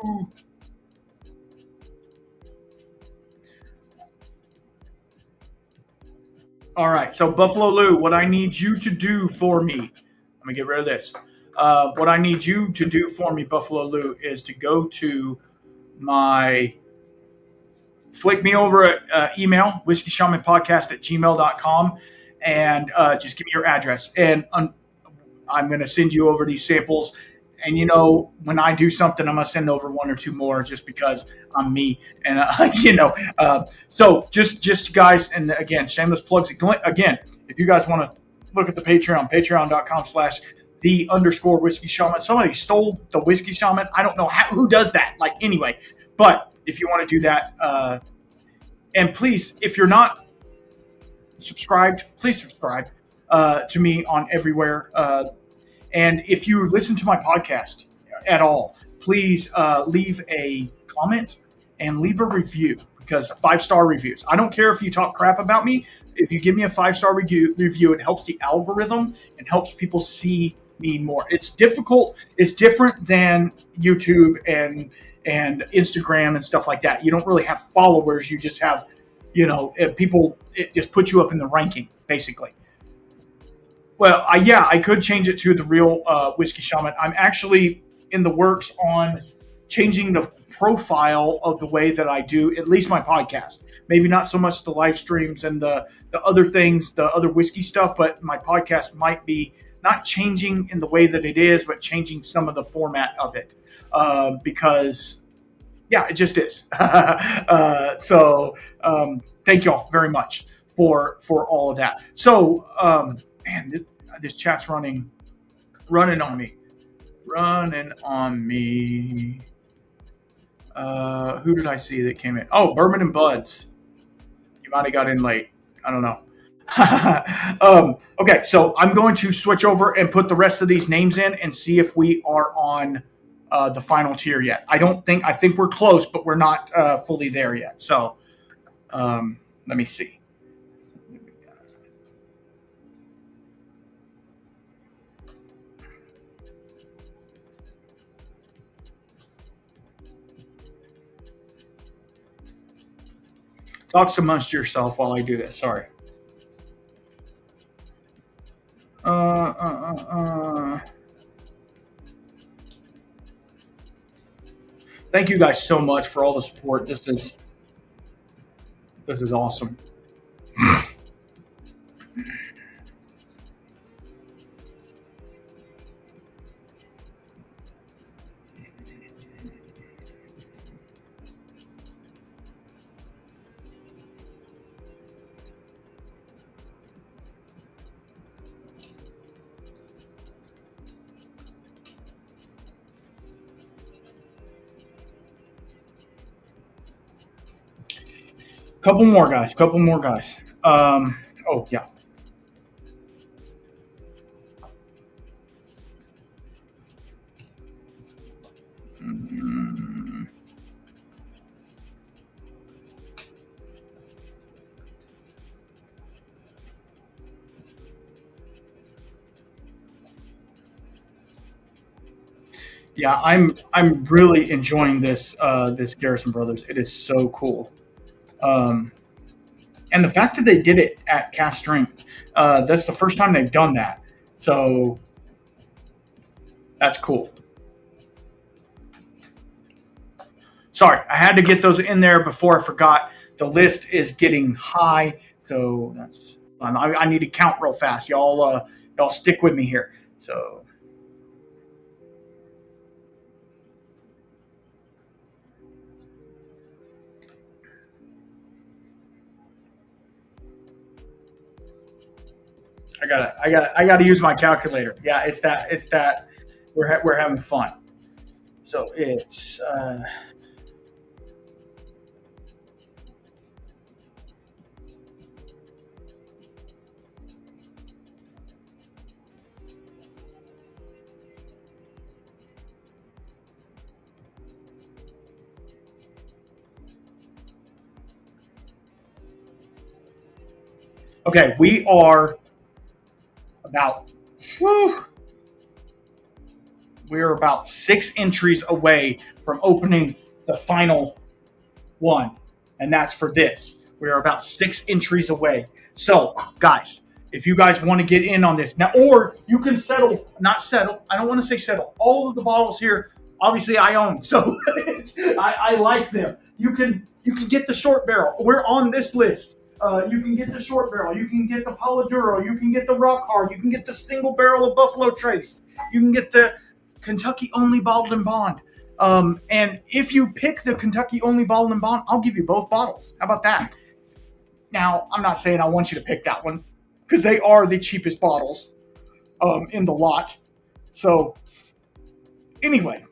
All right, so Buffalo Lou, what I need you to do for me, let me get rid of this. What I need you to do for me, Buffalo Lou, is to go to my, flick me over an email, whiskeyshamanpodcast@gmail.com, and just give me your address. And I'm going to send you over these samples. And when I do something, I'm gonna send over one or two more just because I'm me. And so just guys, and again, shameless plugs again. If you guys want to look at the patreon.com/the_whiskey shaman. Somebody stole the whiskey shaman. I don't know who does that. Like anyway, but if you want to do that, and please, if you're not subscribed, please subscribe to me on everywhere. And if you listen to my podcast at all, please leave a comment and leave a review, because 5-star reviews. I don't care if you talk crap about me. If you give me a 5-star review, it helps the algorithm and helps people see me more. It's difficult. It's different than YouTube and Instagram and stuff like that. You don't really have followers. You just have, people. It just puts you up in the ranking, basically. Well, I could change it to the real whiskey shaman. I'm actually in the works on changing the profile of the way that I do at least my podcast. Maybe not so much the live streams and the other things, the other whiskey stuff, but my podcast might be not changing in the way that it is, but changing some of the format of it, because yeah, it just is. Thank you all very much for all of that. So man, this chat's running on me, running on me. Who did I see that came in? Oh, Bourbon and Buds. You might have got in late. I don't know. Okay, so I'm going to switch over and put the rest of these names in and see if we are on the final tier yet. I think we're close, but we're not fully there yet. So let me see. Talk amongst yourself while I do this. Sorry. Thank you guys so much for all the support. This is awesome. Couple more guys. Oh yeah. Yeah, I'm really enjoying this Garrison Brothers. It is so cool. Um, and the fact that they did it at Cast Strength, that's the first time they've done that. So that's cool. Sorry, I had to get those in there before I forgot. The list is getting high, so that's I need to count real fast. Y'all stick with me here. So I gotta use my calculator. Yeah, it's that we're having fun. So it's okay. We are about whew, we're about 6 entries away from opening the final one, and that's for this. We are about 6 entries away. So, guys, if you guys want to get in on this now, or you can settle, not settle. I don't want to say settle. All of the bottles here, obviously, I own, so I like them. You can get the short barrel. We're on this list. You can get the short barrel. You can get the Polidoro. You can get the Rock Hard. You can get the single barrel of Buffalo Trace. You can get the Kentucky only bottled and bond. And if you pick the Kentucky only bottled and bond, I'll give you both bottles. How about that? Now, I'm not saying I want you to pick that one because they are the cheapest bottles in the lot. So, anyway.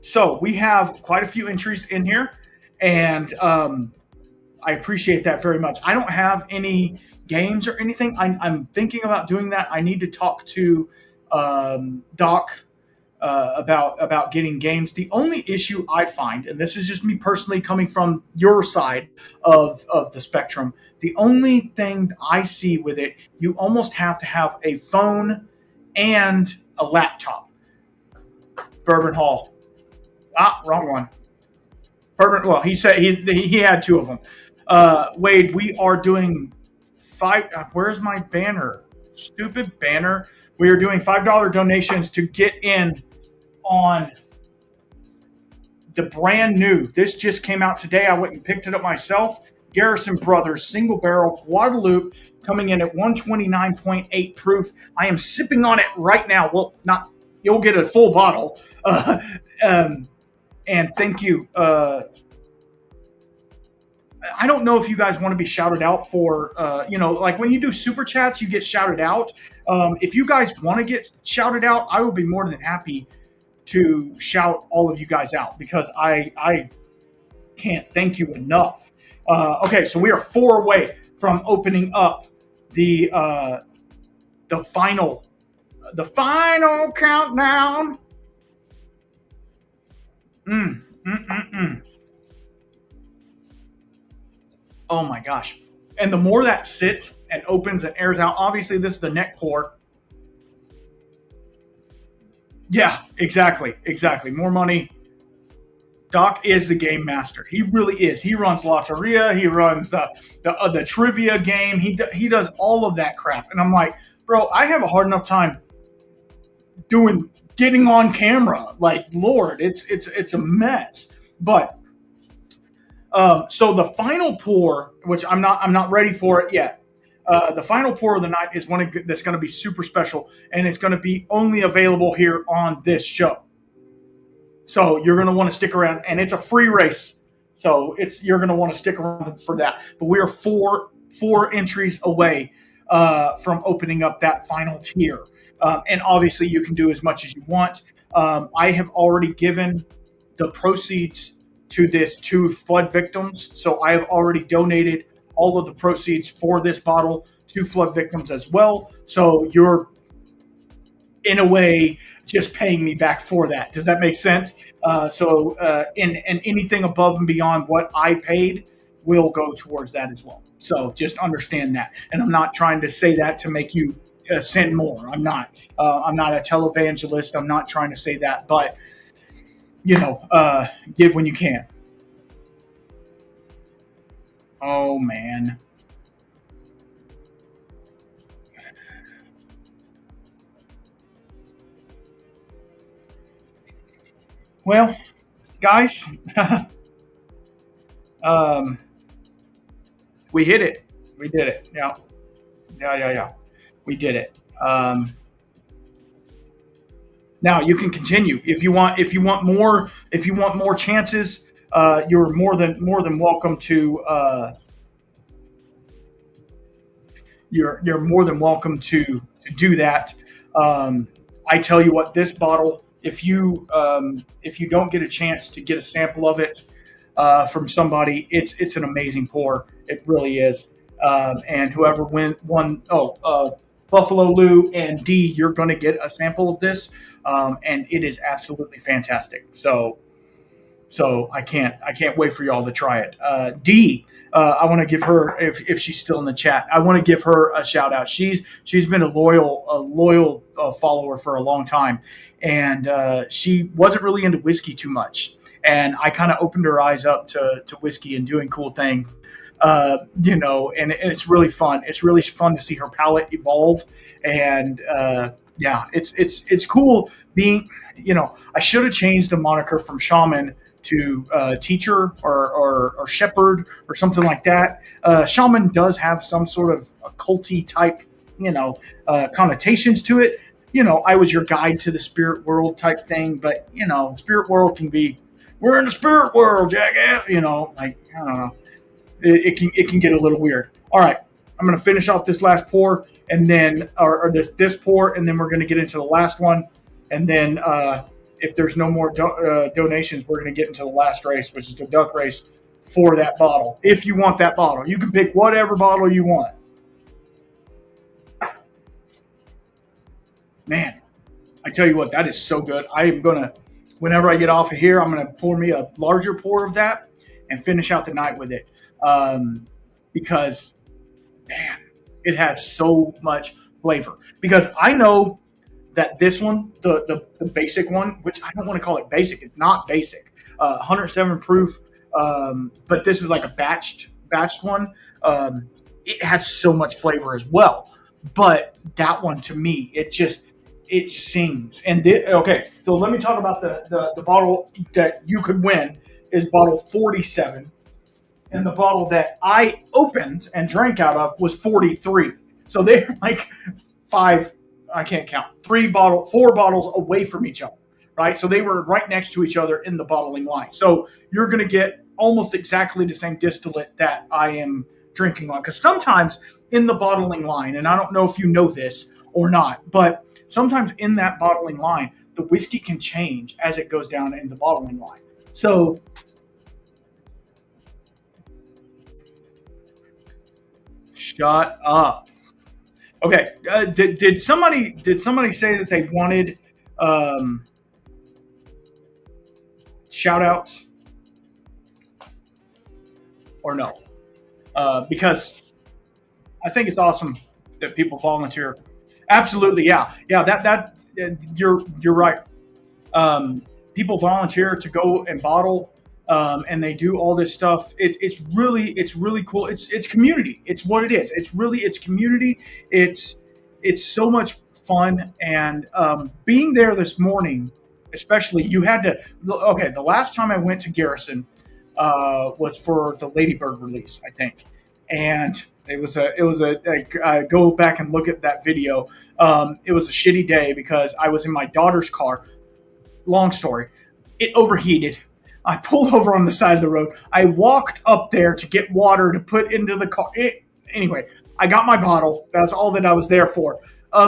So, we have quite a few entries in here, and I appreciate that very much. I don't have any games or anything. I'm thinking about doing that. I need to talk to Doc about getting games. The only issue I find, and this is just me personally coming from your side of the spectrum, the only thing I see with it, you almost have to have a phone and a laptop. Bourbon Hall. Ah, wrong one. Bourbon. Well, he said he had two of them. Wade, we are doing five. Where's my banner? Stupid banner. We are doing $5 donations to get in on the brand new. This just came out today. I went and picked it up myself. Garrison Brothers Single Barrel Guadalupe coming in at 129.8 proof. I am sipping on it right now. Well, not you'll get a full bottle. Um, and thank you. I don't know if you guys want to be shouted out for, like when you do super chats, you get shouted out. If you guys want to get shouted out, I will be more than happy to shout all of you guys out because I can't thank you enough. Okay, so we are 4 away from opening up the final countdown. Oh my gosh. And the more that sits and opens and airs out, obviously this is the neck pour. Yeah, exactly. More money. Doc is the game master. He really is. He runs Lotteria. He runs the trivia game. He does all of that crap. And I'm like, bro, I have a hard enough time getting on camera. Like, Lord, it's a mess. But so the final pour, which I'm not ready for it yet. The final pour of the night is one that's going to be super special, and it's going to be only available here on this show. So you're going to want to stick around, and it's a free race. So you're going to want to stick around for that. But we are four entries away from opening up that final tier. And obviously you can do as much as you want. I have already given the proceeds to this to flood victims. So I have already donated all of the proceeds for this bottle to flood victims as well. So you're, in a way, just paying me back for that. Does that make sense? And anything above and beyond what I paid will go towards that as well. So just understand that. And I'm not trying to say that to make you send more. I'm not. I'm not a televangelist. I'm not trying to say that. But, give when you can. Oh, man. Well, guys, we hit it. We did it. Yeah. We did it. Now you can continue if you want. If you want more chances, you're more than welcome to. You're more than welcome to do that. I tell you what, this bottle, if you don't get a chance to get a sample of it from somebody, it's an amazing pour. It really is. And whoever won, Buffalo Lou and D, you're going to get a sample of this, and it is absolutely fantastic. So I can't wait for y'all to try it. D, I want to give her, if she's still in the chat, I want to give her a shout out. She's been a loyal follower for a long time, and she wasn't really into whiskey too much, and I kind of opened her eyes up to whiskey and doing cool things. And it's really fun. It's really fun to see her palate evolve, and it's cool being. I should have changed the moniker from shaman to teacher or shepherd or something like that. Shaman does have some sort of occulty type, connotations to it. I was your guide to the spirit world type thing, but spirit world can be, we're in the spirit world, jackass. I don't know. It can get a little weird. All right, I'm going to finish off this last pour, and then or this pour, and then we're going to get into the last one, and then if there's no more donations, we're going to get into the last race, which is the duck race for that bottle. If you want that bottle, you can pick whatever bottle you want. Man, I tell you what, that is so good. I am going to, whenever I get off of here, I'm going to pour me a larger pour of that and finish out the night with it. Because, man, it has so much flavor. Because I know that this one, the basic one, which I don't want to call it basic, it's not basic, 107 proof, but this is like a batched one. It has so much flavor as well. But that one, to me, it sings. And okay, so let me talk about the bottle that you could win is bottle 47. and the bottle that I opened and drank out of was 43. So they're like five, I can't count, four bottles away from each other, right? So they were right next to each other in the bottling line. So you're going to get almost exactly the same distillate that I am drinking on. Because sometimes in the bottling line, and I don't know if you know this or not, but sometimes in that bottling line, the whiskey can change as it goes down in the bottling line. So shut up. Okay. Did somebody say that they wanted um, shout outs or no? Because I think it's awesome that people volunteer. Absolutely, yeah, yeah. You're right. Um, People volunteer to go and bottle, and they do all this stuff. It's really cool. It's community. It's what it is. It's community. It's it's so much fun. And being there this morning, especially, you had to. Okay, the last time I went to Garrison was for the Ladybird release, I think, and go back and look at that video. It was a shitty day because I was in my daughter's car. Long story. It overheated. I pulled over on the side of the road. I walked up there to get water to put into the car. Anyway, I got my bottle. That's all that I was there for.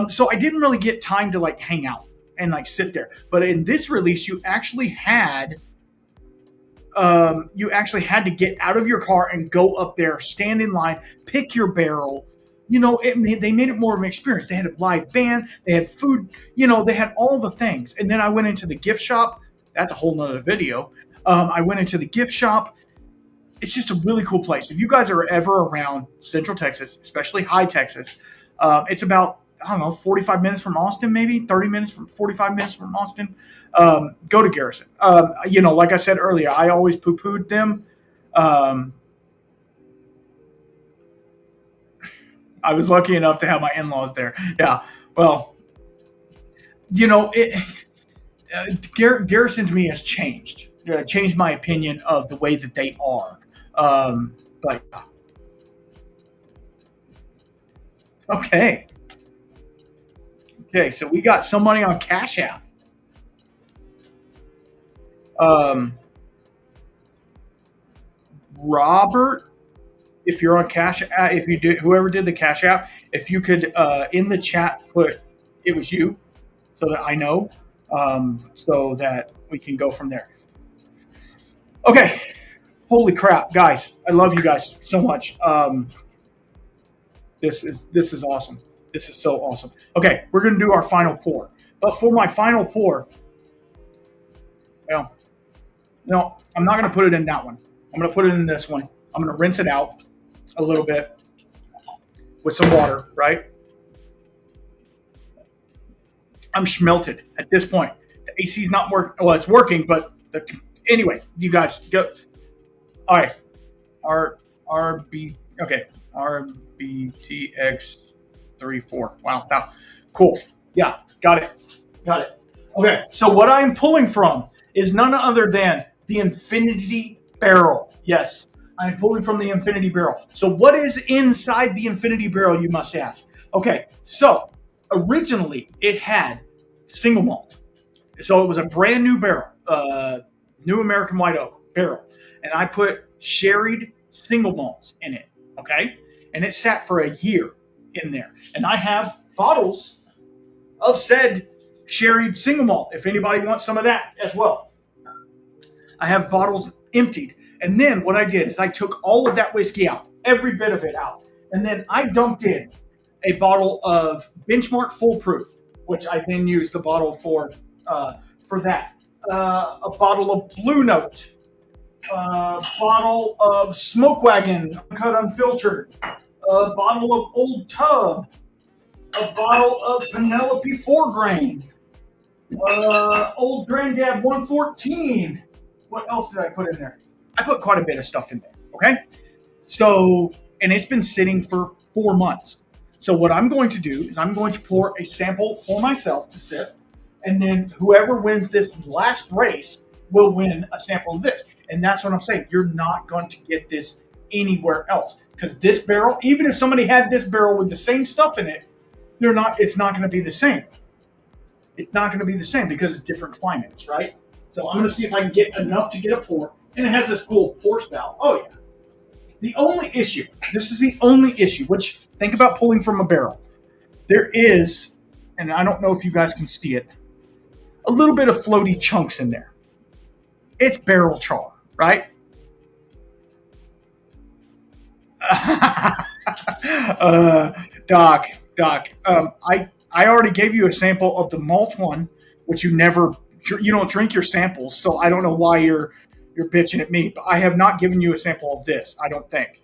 So I didn't really get time to like hang out and like sit there. But in this release, you actually had to get out of your car and go up there, stand in line, pick your barrel. They made it more of an experience. They had a live band, they had food, they had all the things. And then I went into the gift shop. That's a whole nother video. I went into the gift shop. It's just a really cool place. If you guys are ever around Central Texas, especially High Texas, it's about, I don't know, 45 minutes from Austin, maybe 45 minutes from Austin. Go to Garrison. Like I said earlier, I always poo-pooed them. Um, I was lucky enough to have my in-laws there. Yeah. Well, it Garrison to me has changed my opinion of the way that they are. But okay, okay. So we got some money on Cash App. Um, Robert, if you're on Cash App, if you did, whoever did the Cash App, if you could in the chat put it was you, so that I know, so that we can go from there. Okay. Holy crap, guys! I love you guys so much. This is awesome. This is so awesome. Okay, we're gonna do our final pour. But for my final pour, well, no, I'm not gonna put it in that one. I'm gonna put it in this one. I'm gonna rinse it out a little bit with some water. Right? I'm schmelted at this point. The AC's not working. Well, it's working, but anyway, you guys go. All right, RB. Okay, RBTX 34. Wow, cool. Yeah, got it. Okay, so what I'm pulling from is none other than the Infinity Barrel. Yes, I'm pulling from the Infinity Barrel. So what is inside the Infinity Barrel, you must ask? Okay, so originally it had single malt. So it was a brand new barrel, new American White Oak barrel. And I put sherried single malts in it, okay? And it sat for a year in there. And I have bottles of said sherried single malt, if anybody wants some of that as well. I have bottles emptied. And then what I did is I took all of that whiskey out, every bit of it out. And then I dumped in a bottle of Benchmark Full Proof, which I then used the bottle for that. A bottle of Blue Note, a bottle of Smoke Wagon, cut unfiltered, a bottle of Old Tub, a bottle of Penelope 4 grain, Old Granddad 114. What else did I put in there? I put quite a bit of stuff in there. Okay, so and it's been sitting for 4 months. So what I'm going to do is I'm going to pour a sample for myself to sip, and then whoever wins this last race will win a sample of this. And that's what I'm saying. You're not going to get this anywhere else. Because this barrel, even if somebody had this barrel with the same stuff in it, they're not. It's not going to be the same. It's not going to be the same because it's different climates, right? So I'm going to see if I can get enough to get a pour. And it has this cool pour spout. Oh yeah. The only issue. This is the only issue. Which think about pulling from a barrel. There is, and I don't know if you guys can see it, a little bit of floaty chunks in there. It's barrel char, right? Doc, I already gave you a sample of the malt one, which you don't drink your samples, so I don't know why you're bitching at me. But I have not given you a sample of this. I don't think.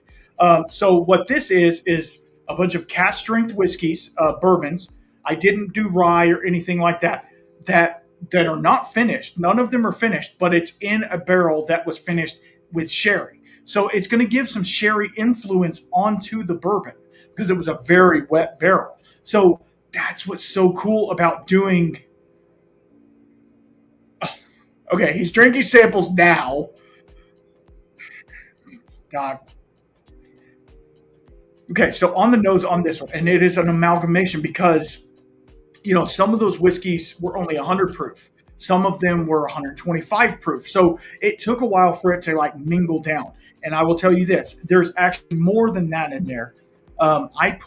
So what this is a bunch of cask strength whiskeys, bourbons. I didn't do rye or anything like that. That are not finished. None of them are finished, but it's in a barrel that was finished with sherry. So it's going to give some sherry influence onto the bourbon because it was a very wet barrel. So that's what's so cool about doing. Okay, he's drinking samples now. Doc. Okay, so on the nose on this one, and it is an amalgamation because some of those whiskeys were only 100 proof. Some of them were 125 proof. So it took a while for it to like mingle down. And I will tell you this, there's actually more than that in there. I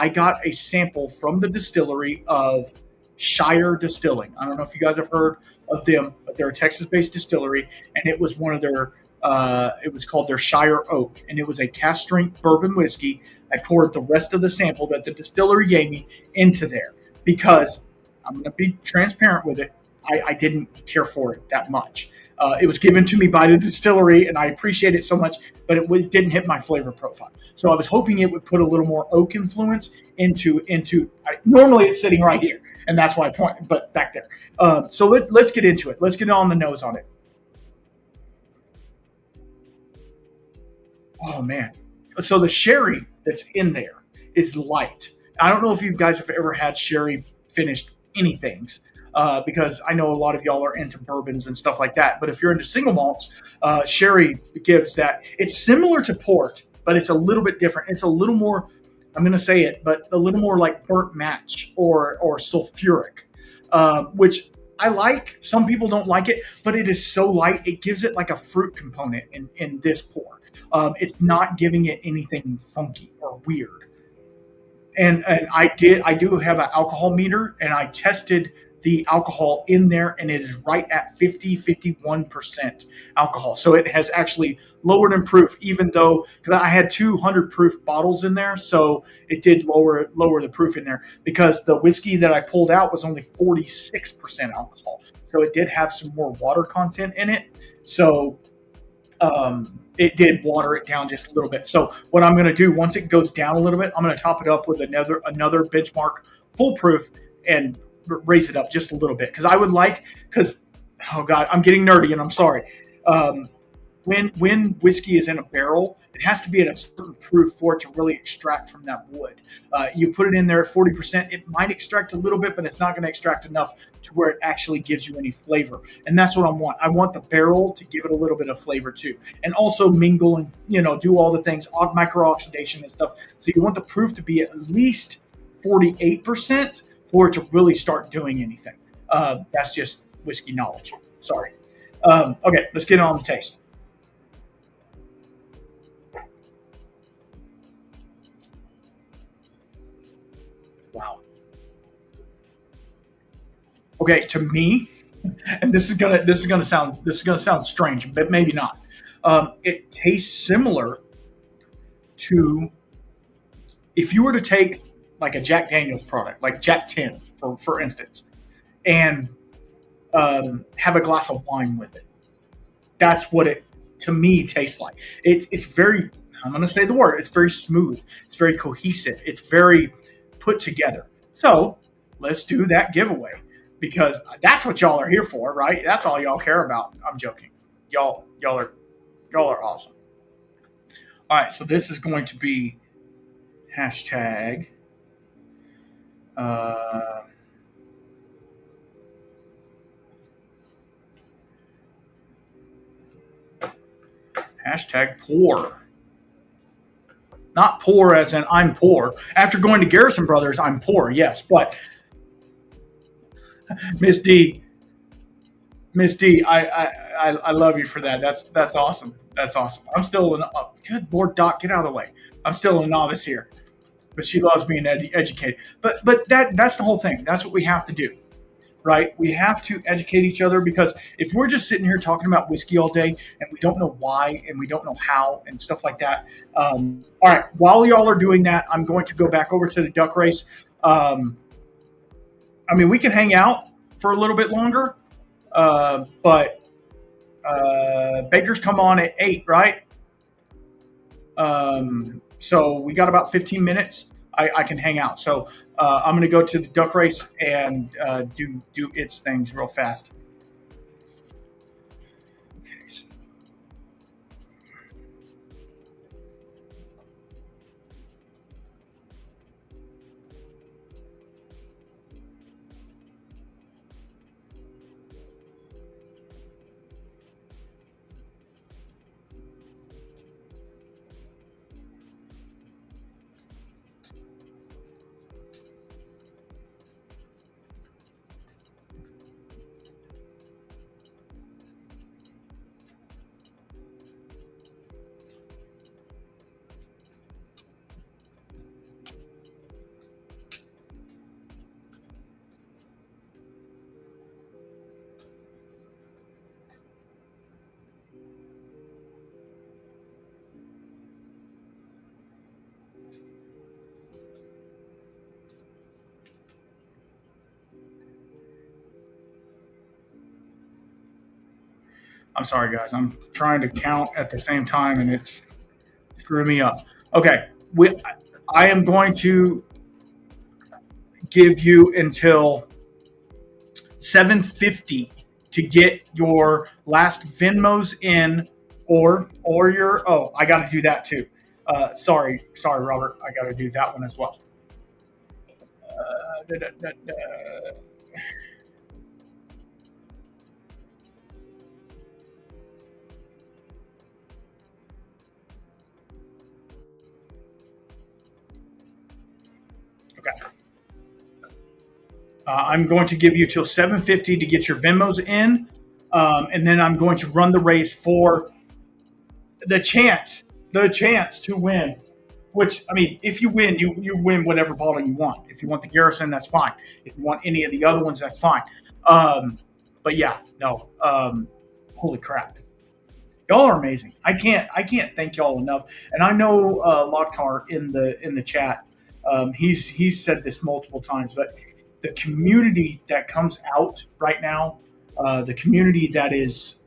got a sample from the distillery of Shire Distilling. I don't know if you guys have heard of them, but they're a Texas-based distillery, and it was one of their it was called their Shire Oak, and it was a cask strength bourbon whiskey. I poured the rest of the sample that the distillery gave me into there because I'm going to be transparent with it. I didn't care for it that much. It was given to me by the distillery, and I appreciate it so much, but it didn't hit my flavor profile. So I was hoping it would put a little more oak influence into. Normally, it's sitting right here, and that's why I point, but back there. So let's get into it. Let's get on the nose on it. Oh man! So the sherry that's in there is light. I don't know if you guys have ever had sherry finished anythings. Because I know a lot of y'all are into bourbons and stuff like that. But if you're into single malts, sherry gives that. It's similar to port, but it's a little bit different. It's a little more, I'm going to say it, but a little more like burnt match or sulfuric, which I like. Some people don't like it, but it is so light. It gives it like a fruit component in this pour. It's not giving it anything funky or weird. And I do have an alcohol meter, and I tested the alcohol in there, and it is right at 51% alcohol. So it has actually lowered in proof, even though because I had 200 proof bottles in there, so it did lower the proof in there because the whiskey that I pulled out was only 46% alcohol. So it did have some more water content in it. So it did water it down just a little bit. So what I'm going to do once it goes down a little bit, I'm going to top it up with another benchmark full proof and raise it up just a little bit because oh god, I'm getting nerdy and I'm sorry. When whiskey is in a barrel, it has to be at a certain proof for it to really extract from that wood. You put it in there at 40%, it might extract a little bit, but it's not going to extract enough to where it actually gives you any flavor. And that's what I want. I want the barrel to give it a little bit of flavor too, and also mingle and do all the things, micro-oxidation and stuff. So you want the proof to be at least 48% for it to really start doing anything. That's just whiskey knowledge. Sorry. Okay, let's get on the taste. Wow. Okay, to me, and this is gonna sound strange, but maybe not. It tastes similar to if you were to take like a Jack Daniel's product, like Jack 10, for instance, and have a glass of wine with it. That's what it to me tastes like. It's very. I'm going to say the word. It's very smooth. It's very cohesive. It's very put together. So let's do that giveaway because that's what y'all are here for, right? That's all y'all care about. I'm joking. Y'all are awesome. All right. So this is going to be hashtag. Uh, Hashtag pour. Not poor as in I'm poor. After going to Garrison Brothers, I'm poor, yes. But Miss D, Miss D, I love you for that. That's awesome. That's awesome. I'm still an good Lord Doc, get out of the way. I'm still a novice here, but she loves being educated. But that's the whole thing. That's what we have to do, right? We have to educate each other because if we're just sitting here talking about whiskey all day and we don't know why and we don't know how and stuff like that. All right, while y'all are doing that, I'm going to go back over to the duck race. Um, I mean, we can hang out for a little bit longer, but Baker's come on at 8, right? So we got about 15 minutes. I can hang out. So I'm going to go to the duck race and do its things real fast. Okay, so I'm sorry, guys. I'm trying to count at the same time, and it's screwing me up. Okay, I am going to give you until 7:50 to get your last Venmos in, or your I got to do that too. Sorry, Robert. I got to do that one as well. Da, da, da, da. Okay. I'm going to give you till 7:50 to get your Venmos in, and then I'm going to run the race for the chance to win. Which I mean, if you win, you win whatever bottle you want. If you want the Garrison, that's fine. If you want any of the other ones, that's fine. Um, but yeah, no. Holy crap, y'all are amazing. I can't thank y'all enough. And I know Loktar in the chat. He's said this multiple times, but the community that comes out right now, the community that is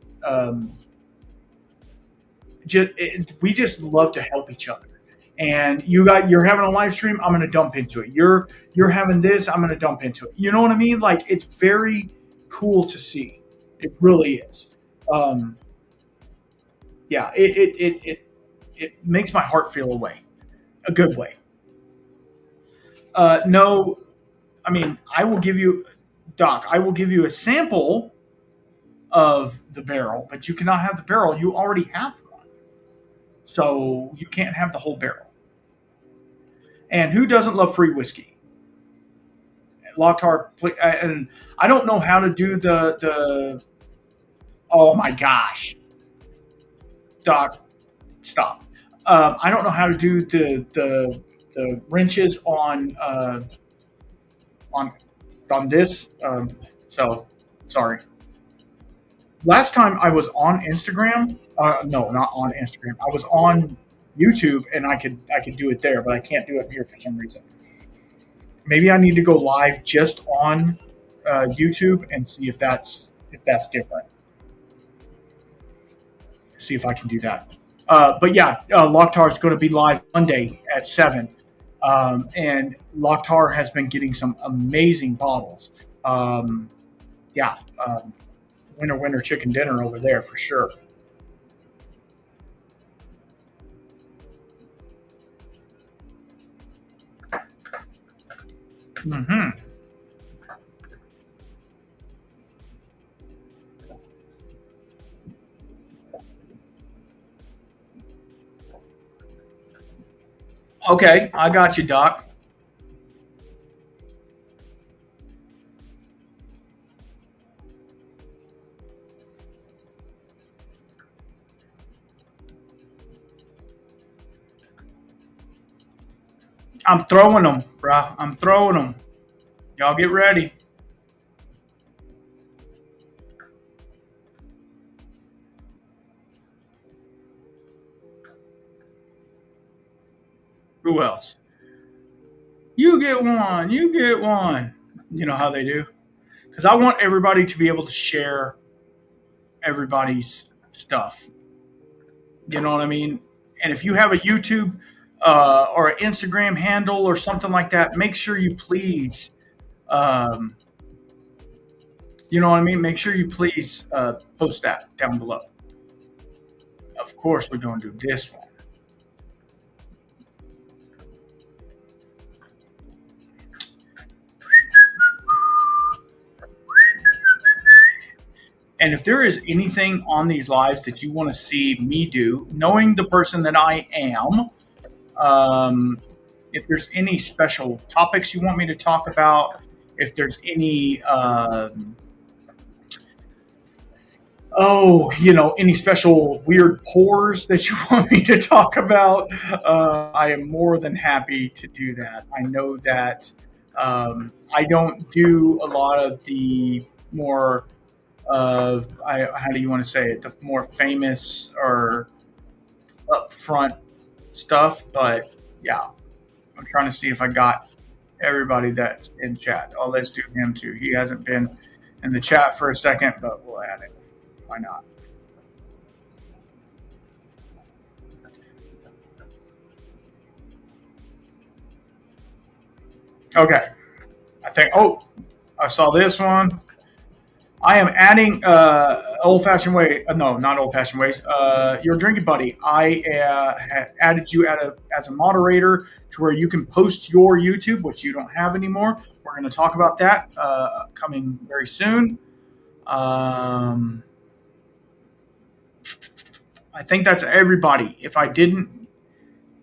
we just love to help each other. And you're having a live stream, I'm gonna dump into it. You're having this, I'm gonna dump into it. You know what I mean? Like it's very cool to see. It really is. Um, yeah, it makes my heart feel away, a good way. No, I mean I will give you, Doc. I will give you a sample of the barrel, but you cannot have the barrel. You already have one, so you can't have the whole barrel. And who doesn't love free whiskey? Loktar, and I don't know how to do the. Oh my gosh, Doc, stop. I don't know how to do the wrenches on on this. So sorry. Last time I was on Instagram. No, not on Instagram. I was on YouTube and I could do it there, but I can't do it here for some reason. Maybe I need to go live just on YouTube and see if that's different. See if I can do that. But yeah, Loktar is going to be live Monday at 7. And Loktar has been getting some amazing bottles. Um, yeah, winner, chicken dinner over there for sure. Hmm. Okay, I got you, Doc. I'm throwing them, bruh. I'm throwing them. Y'all get ready. Who else? You get one. You get one. You know how they do. Because I want everybody to be able to share everybody's stuff. You know what I mean? And if you have a YouTube or an Instagram handle or something like that, make sure you please, um, you know what I mean? Make sure you please post that down below. Of course, we're going to do this one. And if there is anything on these lives that you want to see me do, knowing the person that I am, um, if there's any special topics you want me to talk about, if there's any, any special weird pores that you want me to talk about, I am more than happy to do that. I know that I don't do a lot of the more how do you want to say it, the more famous or upfront stuff. But yeah, I'm trying to see if I got everybody that's in chat. Oh, let's do him too. He hasn't been in the chat for a second, but we'll add it. Why not? Okay. I think, oh, I saw this one. I am adding old fashioned way. No, not old fashioned ways. Your drinking buddy. I added you as a moderator to where you can post your YouTube, which you don't have anymore. We're going to talk about that coming very soon. I think that's everybody. If I didn't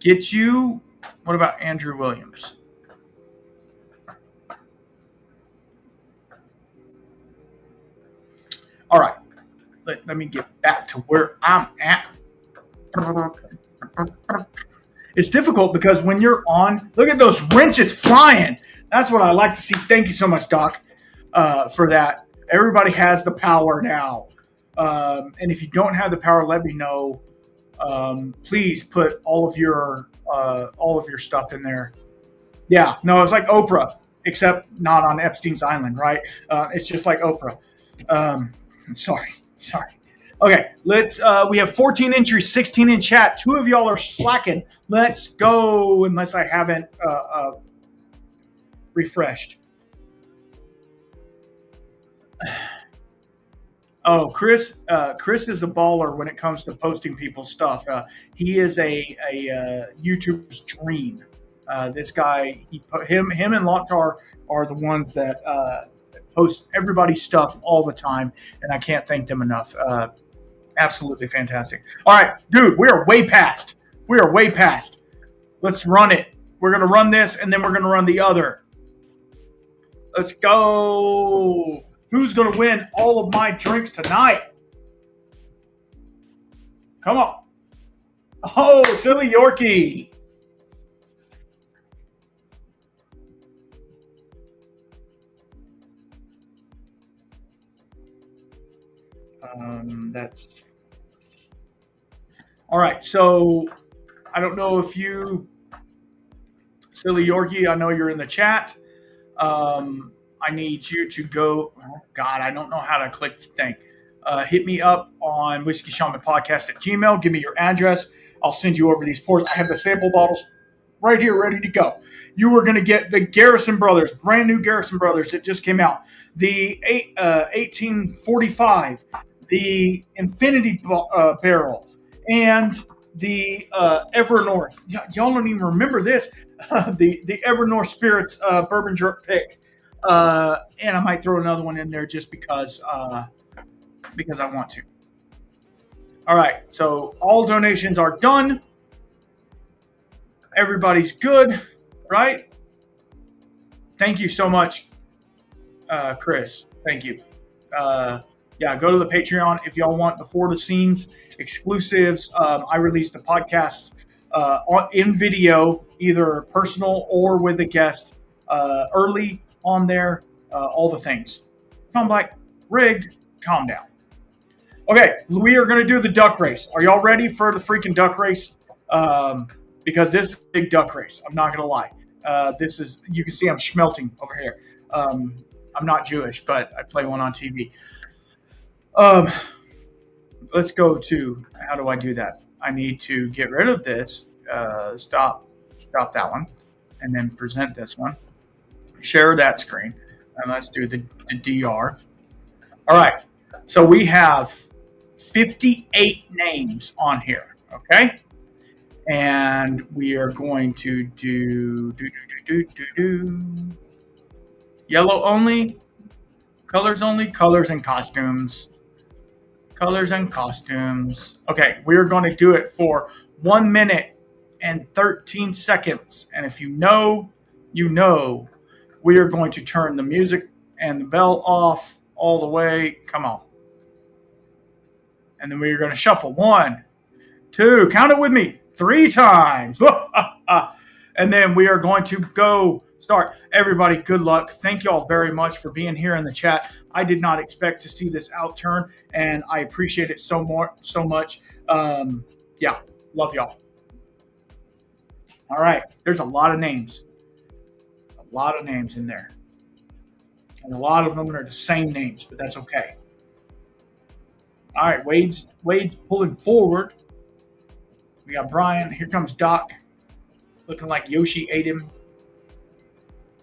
get you, what about Andrew Williams? All right. Let me get back to where I'm at. It's difficult because when you're on, look at those wrenches flying. That's what I like to see. Thank you so much, Doc, for that. Everybody has the power now. And if you don't have the power, let me know. Please put all of your stuff in there. Yeah, no, it's like Oprah, except not on Epstein's Island, right? It's just like Oprah. Sorry. Okay, let's. We have 14 entries, 16 in chat. 2 of y'all are slacking. Let's go. Unless I haven't refreshed. Oh, Chris. Chris is a baller when it comes to posting people's stuff. He is a YouTuber's dream. This guy, him and Loktar are the ones that post everybody's stuff all the time, and I can't thank them enough. Absolutely fantastic. All right, dude, we are way past. Let's run it. We're going to run this, and then we're going to run the other. Let's go. Who's going to win all of my drinks tonight? Come on. Oh, Silly Yorkie. That's all right. So I don't know if you, Silly Yorkie, I know you're in the chat. I need you to go. Oh God, I don't know how to click the thing. Hit me up on Whiskey Shaman Podcast at Gmail. Give me your address. I'll send you over these pours. I have the sample bottles right here, ready to go. You are going to get the Garrison Brothers, brand new Garrison Brothers that just came out. The 1845, the Infinity Barrel, and the Evernorth. Y'all don't even remember this. The Evernorth Spirits Bourbon Jerk Pick. And I might throw another one in there just because I want to. All right, so all donations are done. Everybody's good, right? Thank you so much, Chris. Thank you. Yeah, go to the Patreon if y'all want before the scenes exclusives. I release the podcast in video, either personal or with a guest, early on there. All the things. Tom Black, rigged. Calm down. Okay, we are going to do the duck race. Are y'all ready for the freaking duck race? Because this is a big duck race. I'm not going to lie. This is, you can see I'm schmelting over here. I'm not Jewish, but I play one on TV. Let's go to, how do I do that? I need to get rid of this. Stop that one. And then present this one. Share that screen. And let's do the DR. All right. So we have 58 names on here. Okay. And we are going to do yellow only, colors and costumes. Colors and costumes. Okay, we're going to do it for 1 minute and 13 seconds. And if you know, you know, we are going to turn the music and the bell off all the way. Come on. And then we are going to shuffle. 1, 2, count it with me, 3 times. And then we are going to go start. Everybody, good luck. Thank you all very much for being here in the chat. I did not expect to see this outturn, and I appreciate it so much. Yeah, love y'all. All right, there's a lot of names. A lot of names in there. And a lot of them are the same names, but that's okay. All right, Wade's pulling forward. We got Brian. Here comes Doc. Looking like Yoshi ate him.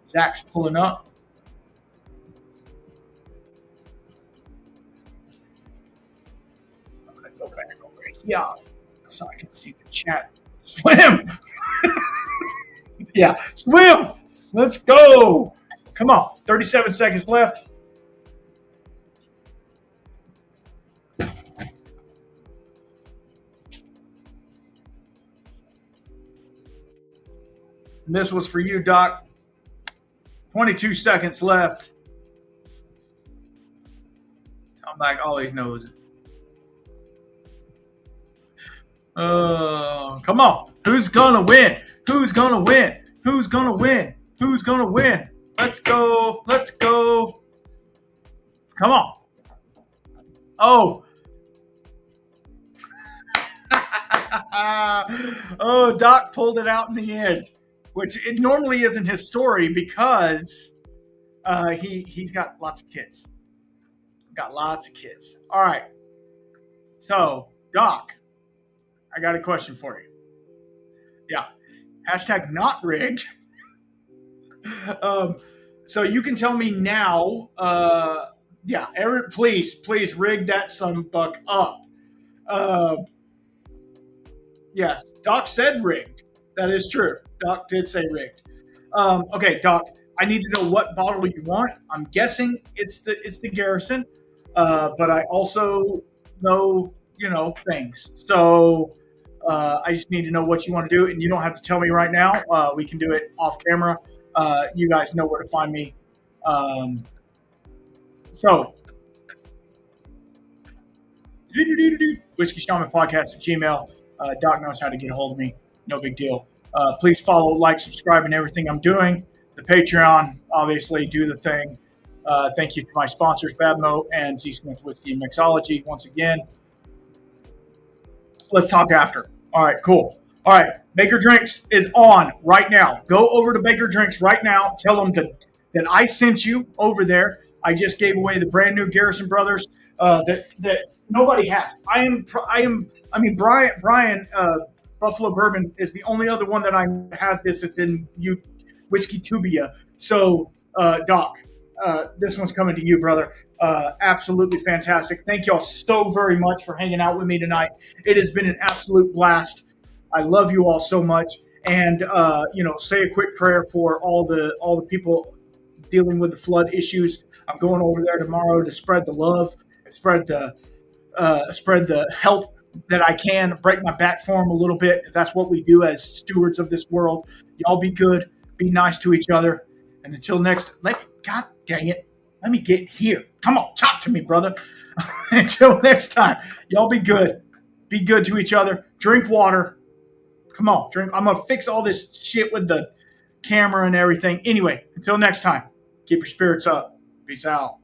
Zach's pulling up. I'm going to go back over here so I can see the chat. Swim! Yeah, swim! Let's go! Come on, 37 seconds left. And this was for you, Doc. 22 seconds left. Tom Black always knows it. Come on. Who's going to win? Who's going to win? Who's going to win? Who's going to win? Let's go. Let's go. Come on. Oh. Oh, Doc pulled it out in the end, which it normally isn't his story because he's got lots of kids. Got lots of kids. All right. So, Doc, I got a question for you. Yeah. Hashtag not rigged. So you can tell me now. Yeah, Eric, please rig that sunbuck up. Yes, Doc said rigged. That is true. Doc did say rigged. Okay, Doc, I need to know what bottle you want. I'm guessing it's the Garrison, but I also know things. So I just need to know what you want to do, and you don't have to tell me right now. We can do it off camera. You guys know where to find me. So, Whiskey Shaman Podcast at Gmail. Doc knows how to get a hold of me. No big deal. Please follow, like, subscribe, and everything I'm doing. The Patreon, obviously, do the thing. Thank you to my sponsors, Badmo and Z Smith Whiskey and Mixology. Once again, let's talk after. All right, cool. All right, Baker Drinks is on right now. Go over to Baker Drinks right now. Tell them that I sent you over there. I just gave away the brand new Garrison Brothers that nobody has. I mean, Brian Buffalo Bourbon is the only other one that has this. It's in Whiskey Tubia. So, Doc, this one's coming to you, brother. Absolutely fantastic. Thank y'all so very much for hanging out with me tonight. It has been an absolute blast. I love you all so much. And say a quick prayer for all the people dealing with the flood issues. I'm going over there tomorrow to spread the love, spread the help that I can, break my back for them a little bit, because that's what we do as stewards of this world. Y'all be good, be nice to each other, and until next, God dang it, let me get here. Come on, talk to me, brother. Until next time, y'all be good to each other, drink water. Come on, drink. I'm gonna fix all this shit with the camera and everything. Anyway, until next time, keep your spirits up. Peace out.